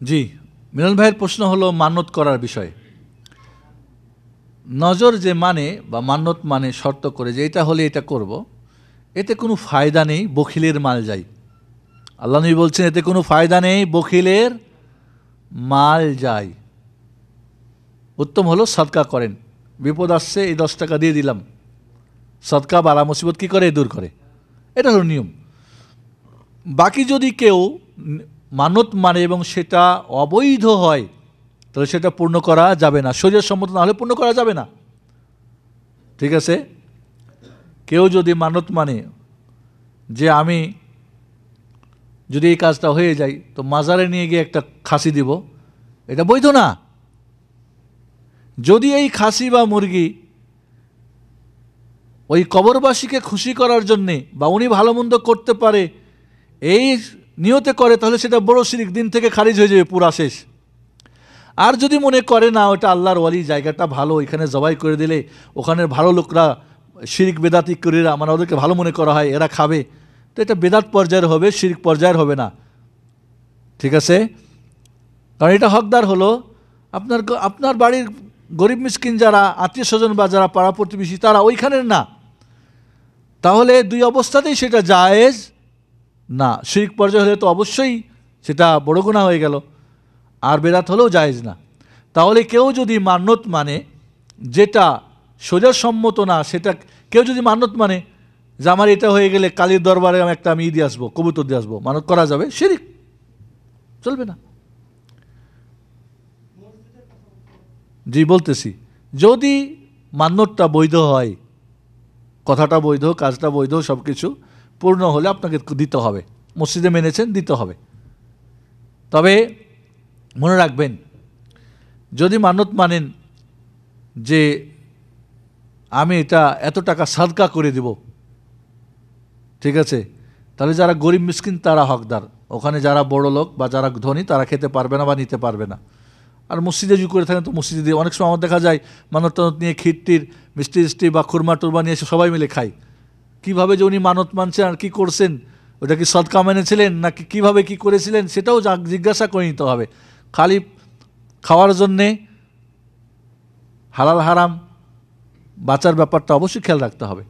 জি মিলন ভাইয়ের প্রশ্ন হলো মান্যত করার বিষয়ে। নজর যে মানে বা মান্যত মানে শর্ত করে যে এটা হলে এটা করব, এতে কোনো ফায়দা নেই, বখিলের মাল যায়। আল্লাহ নবী বলছেন এতে কোনো ফায়দা নেই, বখিলের মাল যায়। উত্তম হলো সদকা করেন। বিপদ আসছে, এই 10 টাকা দিয়ে দিলাম। সদকা বালা মুসিবত কী করে? দূর করে। এটা হলো নিয়ম। বাকি যদি কেউ মানত মানে এবং সেটা অবৈধ হয়, তাহলে সেটা পূর্ণ করা যাবে না। শরীয়ত সম্মত না হলে পূর্ণ করা যাবে না। ঠিক আছে? কেউ যদি মানত মানে যে আমি যদি এই কাজটা হয়ে যায় তো মাজারে নিয়ে গিয়ে একটা খাসি দিব, এটা বৈধ না। যদি এই খাসি বা মুরগি ওই কবরবাসীকে খুশি করার জন্যে বা উনি ভালো মন্দ করতে পারে এই নিয়তে করে, তাহলে সেটা বড় শিরক, দিন থেকে খারিজ হয়ে যাবে, পুরা শেষ। আর যদি মনে করে না ওটা আল্লাহর ওয়ালি, জায়গাটা ভালো, এখানে জবাই করে দিলে ওখানের ভালো লোকরা শিরক বেদাতি করে, মানে ওদেরকে ভালো মনে করা হয়, এরা খাবে, তো এটা বেদাত পর্যায়ের হবে, শিরক পর্যায়ের হবে না। ঠিক আছে? কারণ এটা হকদার হলো আপনার বাড়ির গরিব মিসকিন যারা আত্মীয় স্বজন বা যারা পাড়া প্রতিবেশী, তারা ওইখানের না। তাহলে 2 অবস্থাতেই সেটা জায়েজ না। শিরক পর্যায়ে হলে তো অবশ্যই সেটা বড় গুনাহ হয়ে গেল, আর বেদাত হলেও জায়েজ না। তাহলে কেউ যদি মান্যত মানে যেটা শরীয়ত সম্মত না, সেটা কেউ যদি মান্যত মানে যে আমার এটা হয়ে গেলে কালীর দরবারে আমি দিয়ে আসবো, কবুতর দিয়ে আসবো, মানত করা যাবে, শিরক, চলবে না। জি বলতেছি, যদি মান্যতটা বৈধ হয়, কথাটা বৈধ, কাজটা বৈধ, সব কিছু পূর্ণ হলে আপনাকে দিতে হবে। মসজিদে মেনেছেন, দিতে হবে। তবে মনে রাখবেন, যদি মান্যত মানেন যে আমি এটা এত টাকা সাদকা করে দিব, ঠিক আছে, তাহলে যারা গরিব মিসকিন তারা হকদার। ওখানে যারা বড় লোক বা যারা ধনী তারা খেতে পারবে না বা নিতে পারবে না। আর মসজিদে যদি করে থাকেন তো মসজিদে দিয়ে, অনেক সময় আমার দেখা যায় মানত টানত নিয়ে ক্ষীরটির মিষ্টি বা খুরমা টুরমা নিয়ে এসে সবাই মিলে খাই। কীভাবে যে উনি মানত মানছেন আর কী করছেন, ওটা কি সদকা মেনেছিলেন নাকি কীভাবে কী করেছিলেন, সেটাও জিজ্ঞাসা করে নিতে হবে। খালি খাওয়ার জন্যে হালাল হারাম বাঁচার ব্যাপারটা অবশ্যই খেয়াল রাখতে হবে।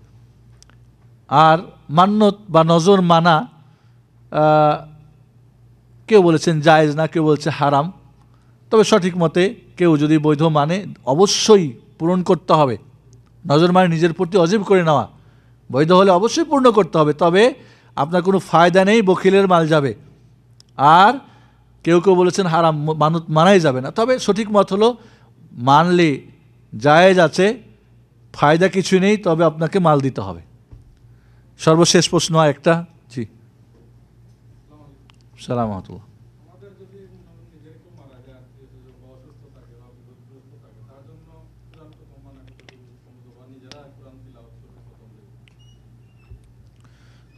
আর মান্যত বা নজর মানা, কেউ বলেছেন জায়েজ না, কেউ বলছে হারাম। তবে সঠিক মতে কেউ যদি বৈধ মানে অবশ্যই পূরণ করতে হবে। নজর মানে নিজের প্রতি অজীব করে নেওয়া, বৈধ হলে অবশ্যই পূর্ণ করতে হবে। তবে আপনার কোনো ফায়দা নেই, বখিলের মাল যাবে। আর কেউ কেউ বলেছেন হারাম, মানত মানাই যাবে না। তবে সঠিক মত হলো মানলে জায়েজ আছে, ফায়দা কিছু নেই, তবে আপনাকে মাল দিতে হবে। সর্বশেষ প্রশ্ন একটা, জি সালাম আলাইকুম।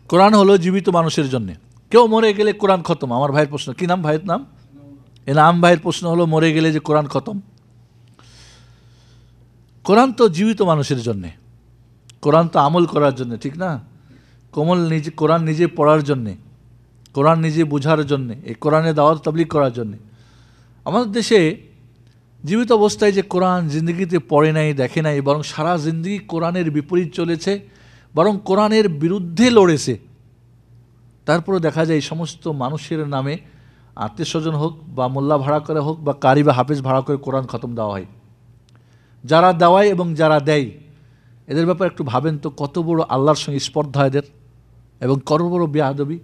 কোরআন হলো জীবিত মানুষের জন্য। কেউ মরে গেলে কোরআন খতম। আমার ভাইয়ের প্রশ্ন, কি নাম ভাইয়ের নাম? এনাম ভাইয়ের প্রশ্ন হলো মরে গেলে যে কোরআন খতম। কোরআন তো জীবিত মানুষের জন্যে, কোরআন তো আমল করার জন্যে, ঠিক না? কোরআন নিজে পড়ার জন্যে, কোরআন নিজে বোঝার জন্যে, এই কোরআনে দাওয়াত তাবলীগ করার জন্যে। আমাদের দেশে জীবিত অবস্থায় যে কোরআন জিন্দগিতে পড়ে নাই, দেখে নাই, বরং সারা জিন্দগি কোরআনের বিপরীত চলেছে, বরং কোরআনের বিরুদ্ধে লড়েছে, তারপরে দেখা যায় এই সমস্ত মানুষের নামে আত্মীয় স্বজন হোক বা মোল্লা ভাড়া করে হোক বা কারি বা হাফেজ ভাড়া করে কোরআন খতম দেওয়া হয়। যারা দেওয়ায় এবং যারা দেয় এদের ব্যাপারে একটু ভাবেন তো, কত বড় আল্লাহর সঙ্গে স্পর্ধা এদের, এবং কত বড় বেয়াদবি।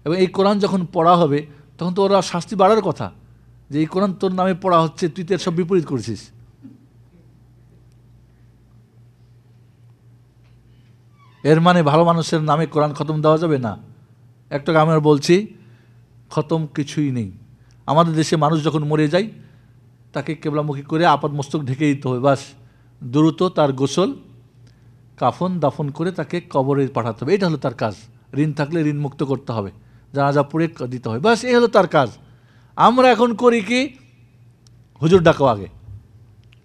এবং এই কোরআন যখন পড়া হবে তখন তো ওরা শাস্তি বাড়ার কথা, যে এই কোরআন তোর নামে পড়া হচ্ছে, তুই তো এর সব বিপরীত করছিস। এর মানে ভালো মানুষের নামে কোরআন খতম দেওয়া যাবে না? একটা আমি আর বলছি, খতম কিছুই নেই। আমাদের দেশে মানুষ যখন মরে যায় তাকে কেবলামুখী করে আপাত মস্তক ঢেকে দিতে হবে, বাস। দ্রুত তার গোসল, কাফন দাফন করে তাকে কবরে পাঠাতে হবে, এটা হলো তার কাজ। ঋণ থাকলে ঋণ মুক্ত করতে হবে, জানাজা পড়ে দিতে হবে, বাস, এই হলো তার কাজ। আমরা এখন করি কি, হুজুর ডাকাও আগে,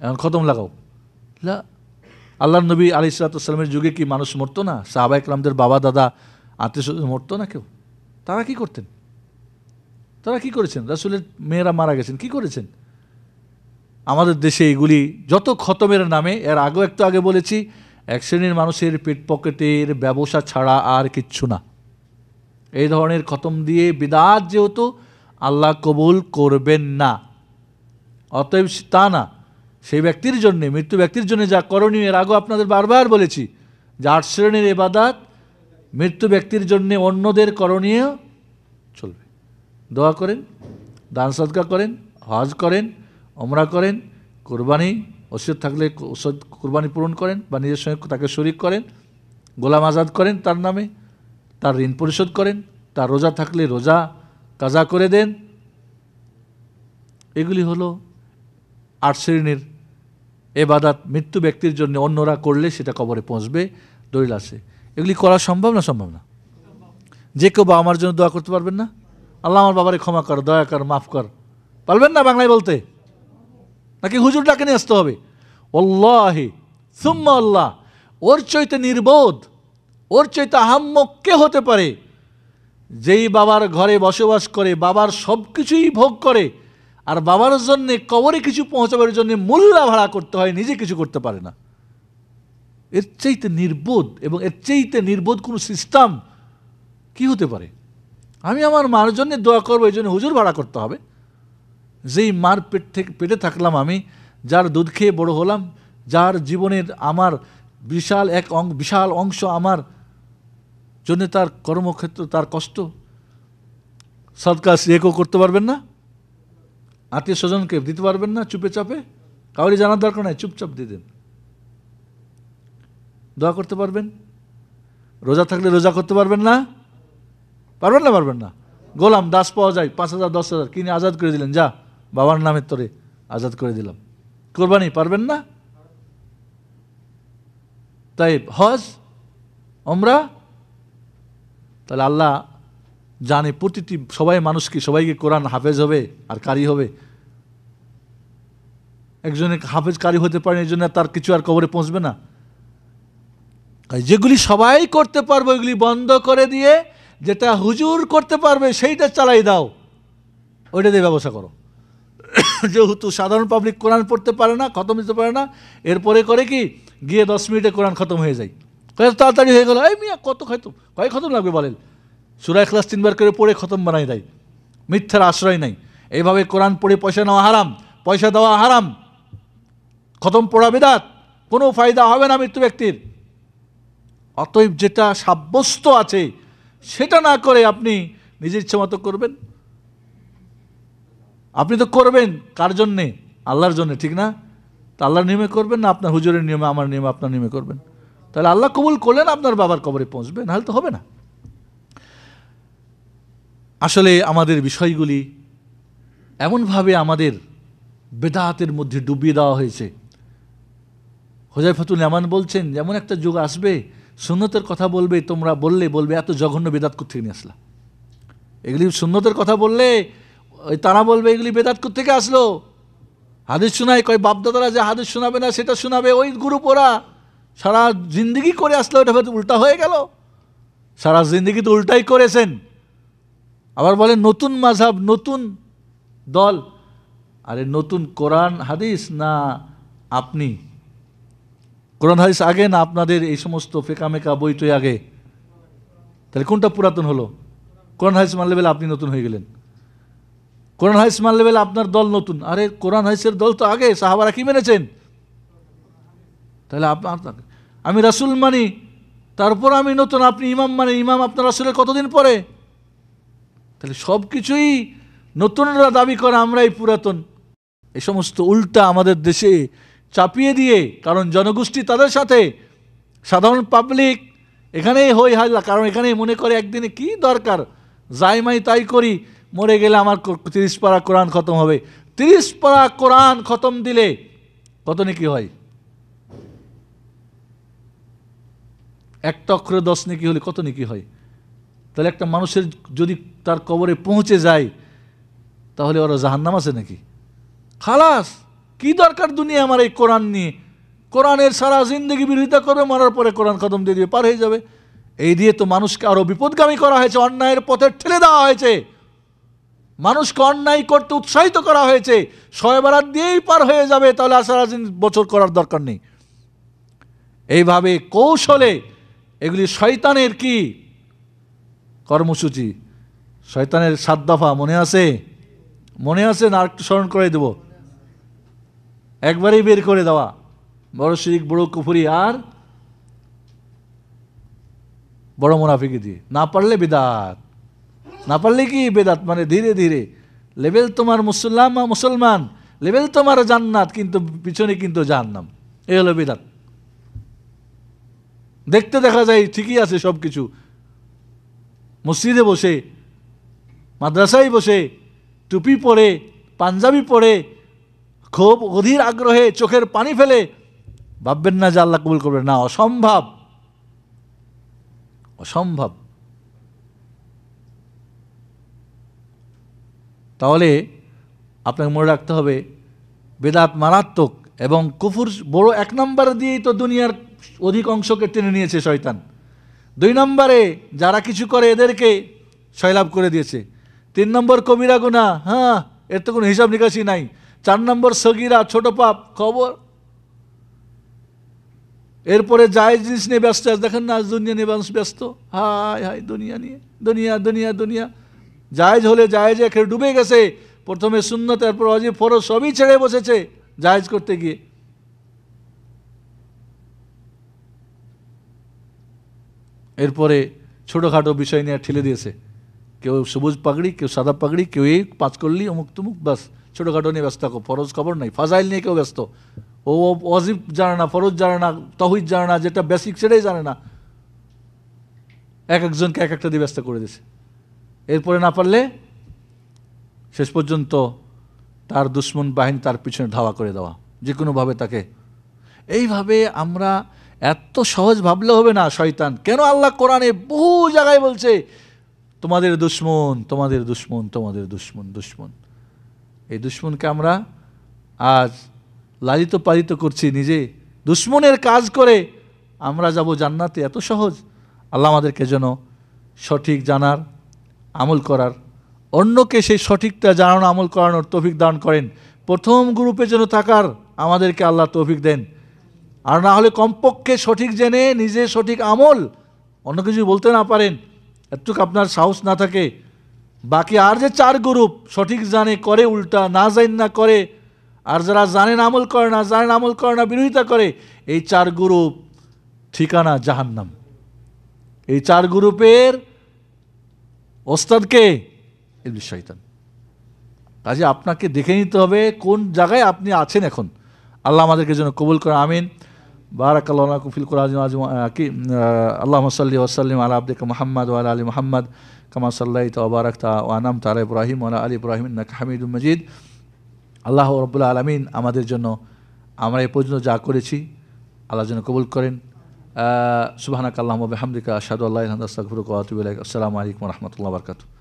এখন খতম লাগাও। আল্লাহর নবী আলাইহিসসালামের যুগে কি মানুষ মরতো না? সাহাবা ইকরামদের বাবা দাদা আত্মীয় স্বজন মরতো না কেউ? তারা কি করতেন? তারা কি করেছেন? রাসূলের মেয়েরা মারা গেছেন, কি করেছেন? আমাদের দেশে এগুলি যত খতমের নামে, এর আগেও একটু আগে বলেছি, এক শ্রেণীর মানুষের পেট পকেটের ব্যবসা ছাড়া আর কিচ্ছু না। এই ধরনের খতম দিয়ে বিদআত যেহেতু আল্লাহ কবুল করবেন না, অতএব তা না, সেই ব্যক্তির জন্যে, মৃত্যু ব্যক্তির জন্য যা করণীয়, এর আগেও আপনাদের বারবার বলেছি যে 8 শ্রেণীর ইবাদত মৃত্যু ব্যক্তির জন্যে অন্যদের করণীয় চলবে। দোয়া করেন, দান সদকা করেন, হজ করেন, ওমরা করেন, কুরবানি, ওসিয়ত থাকলে কুরবানি পূরণ করেন বা নিজের সঙ্গে তাকে শরীক করেন, গোলাম আজাদ করেন তার নামে, তার ঋণ পরিশোধ করেন, তার রোজা থাকলে রোজা কাজা করে দেন। এগুলি হলো 8 শ্রেণীর ইবাদত, মৃত্যু ব্যক্তির জন্য অন্যরা করলে সেটা কবরে পৌঁছবে, দলিল আছে। এগুলি করা সম্ভব না? সম্ভব না। যে কেউ বা আমার জন্য দোয়া করতে পারবেন না? আল্লাহ আমার বাবারে ক্ষমা কর, দয়া কর, মাফ কর, পারবেন না বাংলায় বলতে? নাকি হুজুর ডাকে নিয়ে আসতে হবে? ওয়াল্লাহি সুম্মা আল্লাহ, ওর চাইতে নির্বোধ, ওর চাইতে আহাম্মক কে হতে পারে, যেই বাবার ঘরে বসবাস করে, বাবার সব কিছুই ভোগ করে, আর বাবার জন্যে কবরে কিছু পৌঁছাবার জন্য মোল্লা ভাড়া করতে হয়, নিজে কিছু করতে পারে না। এর চাইতে নির্বোধ এবং এর চাইতে নির্বোধ কোনো সিস্টেম কি হতে পারে? আমি আমার মার জন্য দোয়া করবো, এই জন্য হুজুর ভাড়া করতে হবে? যেই মার পেটে থাকলাম আমি, যার দুধ খেয়ে বড় হলাম, যার জীবনের আমার বিশাল অংশ আমার জন্য, তার কর্মক্ষেত্র, তার কষ্ট, সদকা সিয়েকও করতে পারবেন না? আত্মীয় স্বজনকে দিতে পারবেন না? চুপে চাপে, কাউরি জানার দরকার নাই, চুপচাপ দিয়ে দেন। দোয়া করতে পারবেন? রোজা থাকলে রোজা করতে পারবেন না? পারবেন না? পারবেন না? গোলাম দাস পাওয়া যায় 5,000 10,000 কিনে আজাদ করে দিলেন, যা বাবার নামের তোরে আজাদ করে দিলাম। কোরবানি পারবেন না? তাই হজ, ওমরা, তাহলে আল্লাহ জানে প্রতিটি সবাইকে কোরআন হাফেজ হবে আর কারি হবে। একজনের হাফেজ কারি হতে পারে, এই জন্য তার কিছু আর কবরে পৌঁছবে না। যেগুলি সবাই করতে পারবে ওইগুলি বন্ধ করে দিয়ে যেটা হুজুর করতে পারবে সেইটা চালাই দাও, ওইটা দিয়ে ব্যবসা করো। যেহেতু সাধারণ পাবলিক কোরআন পড়তে পারে না, খতম দিতে পারে না, এরপরে করে কি, গিয়ে 10 মিনিটে কোরআন খতম হয়ে যায়, তাড়াতাড়ি হয়ে গেল, এই মিয়া কত কয় খতম লাগবে বলেন? সূরা ইখলাস 3 বার করে পড়ে খতম বানাই দেয়। মিথ্যার আশ্রয় নাই। এইভাবে কোরআন পড়ে পয়সা নেওয়া হারাম, পয়সা দেওয়া হারাম, খতম পড়া বিদআত, কোনো ফায়দা হবে না মৃত্যু ব্যক্তির। অতএব যেটা সাব্যস্ত আছে সেটা না করে আপনি নিজের ইচ্ছা মতো করবেন। আপনি তো করবেন কার জন্যে? আল্লাহর জন্য, ঠিক না? তা আল্লাহর নিয়মে করবেন না আপনার হুজুরের নিয়মে, আমার নিয়মে, আপনার নিয়মে করবেন? তাহলে আল্লাহ কবুল করলেন, আপনার বাবার কবরে পৌঁছবে, নাহলে তো হবে না। আসলে আমাদের বিষয়গুলি এমনভাবে আমাদের বেদাতের মধ্যে ডুবিয়ে দেওয়া হয়েছে। হুযায়ফাতুল ইয়ামান বলছেন, যেমন একটা যুগ আসবে সুন্নতের কথা বলবে, তোমরা বলবে এত জঘন্য বেদাত কোত্থেকে নিয়ে আসলা? এগুলি সুন্নতের কথা বললে তারা বলবে এগুলি বেদাত কোত্থেকে আসলো? হাদিস শোনায়, কয় বাপদাদারা যে হাদিস শোনাবে না সেটা শোনাবে, ওই গ্রুপ ওরা সারা জিন্দগি করে আসলে ওটা হয়তো উল্টা হয়ে গেল, সারা জিন্দগি তো উল্টাই করেছেন। আবার বলেন নতুন মাযহাব, নতুন দল। আরে নতুন কোরআন হাদিস না আপনি? কোরআন হাদিস আগে না আপনাদের এই সমস্ত ফেকামেকা বইটই আগে? তাহলে কোনটা পুরাতন হলো? কোরআন হাদিস মানলে বেলা আপনি নতুন হয়ে গেলেন, কোরআন হাদিস মানলে বেলা আপনার দল নতুন। আরে কোরআন হাদিসের দল তো আগে, সাহাবারা কি মেনেছেন? তাহলে আপনার, আমি রাসূল মানি তারপর আমি নতুন, আপনি ইমাম মানে ইমাম আপনার রাসূলের কতদিন পরে? তাহলে সব কিছুই নতুনরা দাবি করে আমরাই পুরাতন। এই সমস্ত উল্টা আমাদের দেশে চাপিয়ে দিয়ে, কারণ জনগোষ্ঠী তাদের সাথে, সাধারণ পাবলিক এখানেই হই হাল্লা, কারণ এখানেই মনে করে একদিনে কি দরকার, যাই মাই তাই করি, মরে গেলে আমার 30 পারা কোরআন খতম হবে। 30 পারা কোরআন খতম দিলে কত নেকি হয়? একটা অক্ষরে 10 নেকি হলে কত নেকি হয়? তাহলে একটা মানুষের যদি তার কবরে পৌঁছে যায় তাহলে ওরা জাহান্নাম আছে নাকি? খালাস, কি দরকার দুনিয়া আমার এই কোরআন নিয়ে? কোরআনের সারা জিন্দগি বিরোধিতা করবে, মরার পরে কোরআন খতম দিয়ে দিয়ে পার হয়ে যাবে। এই দিয়ে তো মানুষকে আরো বিপদগামী করা হয়েছে, অন্যায়ের পথে ঠেলে দেওয়া হয়েছে, মানুষকে অন্যায় করতে উৎসাহিত করা হয়েছে। 100 বারাত দিয়েই পার হয়ে যাবে, তাহলে আর সারা বছর করার দরকার নেই। এইভাবে কৌশলে এগুলি শয়তানের কি কর্মসূচি, শয়তানের 7 দফা মনে আছে? মনে আছে না আরেকটু স্মরণ করে দেব? একবারেই বের করে দেওয়া, বড় শিরক, বড় কুফরি আর বড় মুনাফিকি দিয়ে। না পারলে বিদাত, না পারলে কি বেদাত, মানে ধীরে ধীরে লেভেল তোমার মুসলমান, লেভেল তোমার জান্নাত, কিন্তু পিছনে কিন্তু জাহান্নাম। এই হলো বিদাত। দেখতে দেখা যায় ঠিকই আছে সব কিছু, মসজিদে বসে, মাদ্রাসায় বসে, টুপি পরে, পাঞ্জাবি পরে, খুব অধীর আগ্রহে চোখের পানি ফেলে ভাববেন না যে আল্লাহ কবুল করবেন না, অসম্ভব, অসম্ভব। তাহলে আপনাকে মনে রাখতে হবে বেদাত মারাত্মক, এবং কুফর বড় 1 নম্বরে দিয়েই তো দুনিয়ার অধিক অংশকে টেনে নিয়েছে শয়তান। 2 নম্বরে যারা কিছু করে এদেরকে সয়লাভ করে দিয়েছে। 3 নম্বর কবিরা গুনাহ, হ্যাঁ এর তো কোনো হিসাব নিকাশি নাই। 4 নম্বর সগীরা, ছোট পাপ, খবর। এরপরে জায়েজ জিনিস নিয়ে ব্যস্ত আছে, দেখেন না আজ দুনিয়া নিয়ে মানুষ ব্যস্ত, হায় হায় দুনিয়া নিয়ে, দুনিয়া দুনিয়া দুনিয়া। জায়েজ হলে জায়েজে এখানে ডুবে গেছে, প্রথমে সুন্নত, তারপর ওয়াজিব, ফরজ সবই ছেড়ে বসেছে জায়েজ করতে গিয়ে। এরপরে ছোটোখাটো বিষয় নিয়ে ঠেলে দিয়েছে, কেউ সবুজ পাগড়ি, কেউ সাদা পাগড়ি, কেউ এই 5 করলি অমুক তুমুক, বাস ছোটোখাটো নিয়ে ব্যস্ত থাকো, ফরজ খবর নাই। ফাজাইল নিয়ে কেউ ব্যস্ত, ও ওয়াজিব জানে না, ফরজ জানে না, তাওহীদ জানে না, যেটা বেসিক সেটাই জানে না। একজনকে এক একটা দিয়ে ব্যস্ত করে দিয়েছে। এরপরে না পারলে শেষ পর্যন্ত তার দুশ্মন বাহিনী তার পিছনে ধাওয়া করে দেওয়া, যে কোনোভাবে তাকে। এইভাবে আমরা এত সহজ ভাবলে হবে না। শয়তান কেন আল্লাহ কোরআনে বহু জায়গায় বলছে তোমাদের দুশ্মন, তোমাদের দুশ্মন, তোমাদের দুশ্মন, দুশ্মন। এই দুশ্মনকে আমরা আজ লালিত পালিত করছি, নিজে দুশ্মনের কাজ করে আমরা যাব জান্নাতে, এত সহজ? আল্লাহ আমাদেরকে যেন সঠিক জানার, আমল করার, অন্যকে সেই সঠিকটা জানানো, আমল করানোর তৌফিক দান করেন। প্রথম গ্রুপে যেন থাকার আমাদেরকে আল্লাহ তৌফিক দেন। আর না হলে কমপক্ষে সঠিক জেনে নিজে সঠিক আমল, অন্য কিছু বলতে না পারেন, এতটুকু আপনার সাহস না থাকে, বাকি আর যে 4 গ্রুপ সঠিক জানে করে উল্টা, না জানেন না করে, আর যারা জানেন আমল করে না, জানেন আমল করে না বিরোধিতা করে, এই 4 গ্রুপ ঠিকানা জাহান্নাম। এই 4 গ্রুপের ওস্তাদকে ইবলিস শয়তান। কাজে আপনাকে দেখে নিতে হবে কোন জায়গায় আপনি আছেন এখন। আল্লাহ আমাদেরকে যেন কবুল করে, আমিন। বারাকাল্লাহু লাকুম ফিল কুরআনি আল্লাহুম্মা সাল্লি ওয়া সাল্লিম আলা আবদিকা মুহাম্মদ ওয়া আলা আলি মুহাম্মদ কামা সাল্লাইতা ওয়া বারাকতা ওয়া আনআমতা আলা ইব্রাহিম ওয়া আলা আলি ইব্রাহিম ইন্নাকা হামিদুম মাজিদ। আল্লাহ রাব্বুল আলামিন আমাদের জন্য, আমরা এই পর্যন্ত যা করেছি আল্লাহ যেন কবুল করেন। সুবহানাকা আল্লাহুম্মা ওয়া বিহামদিকা আশহাদু আল্লা ইলাহা ইল্লা আনতা আস্তাগফিরুকা ওয়া আতুবু ইলাইক। আসসালামু আলাইকুম ওয়া রাহমাতুল্লাহি ওয়া বারাকাতুহু।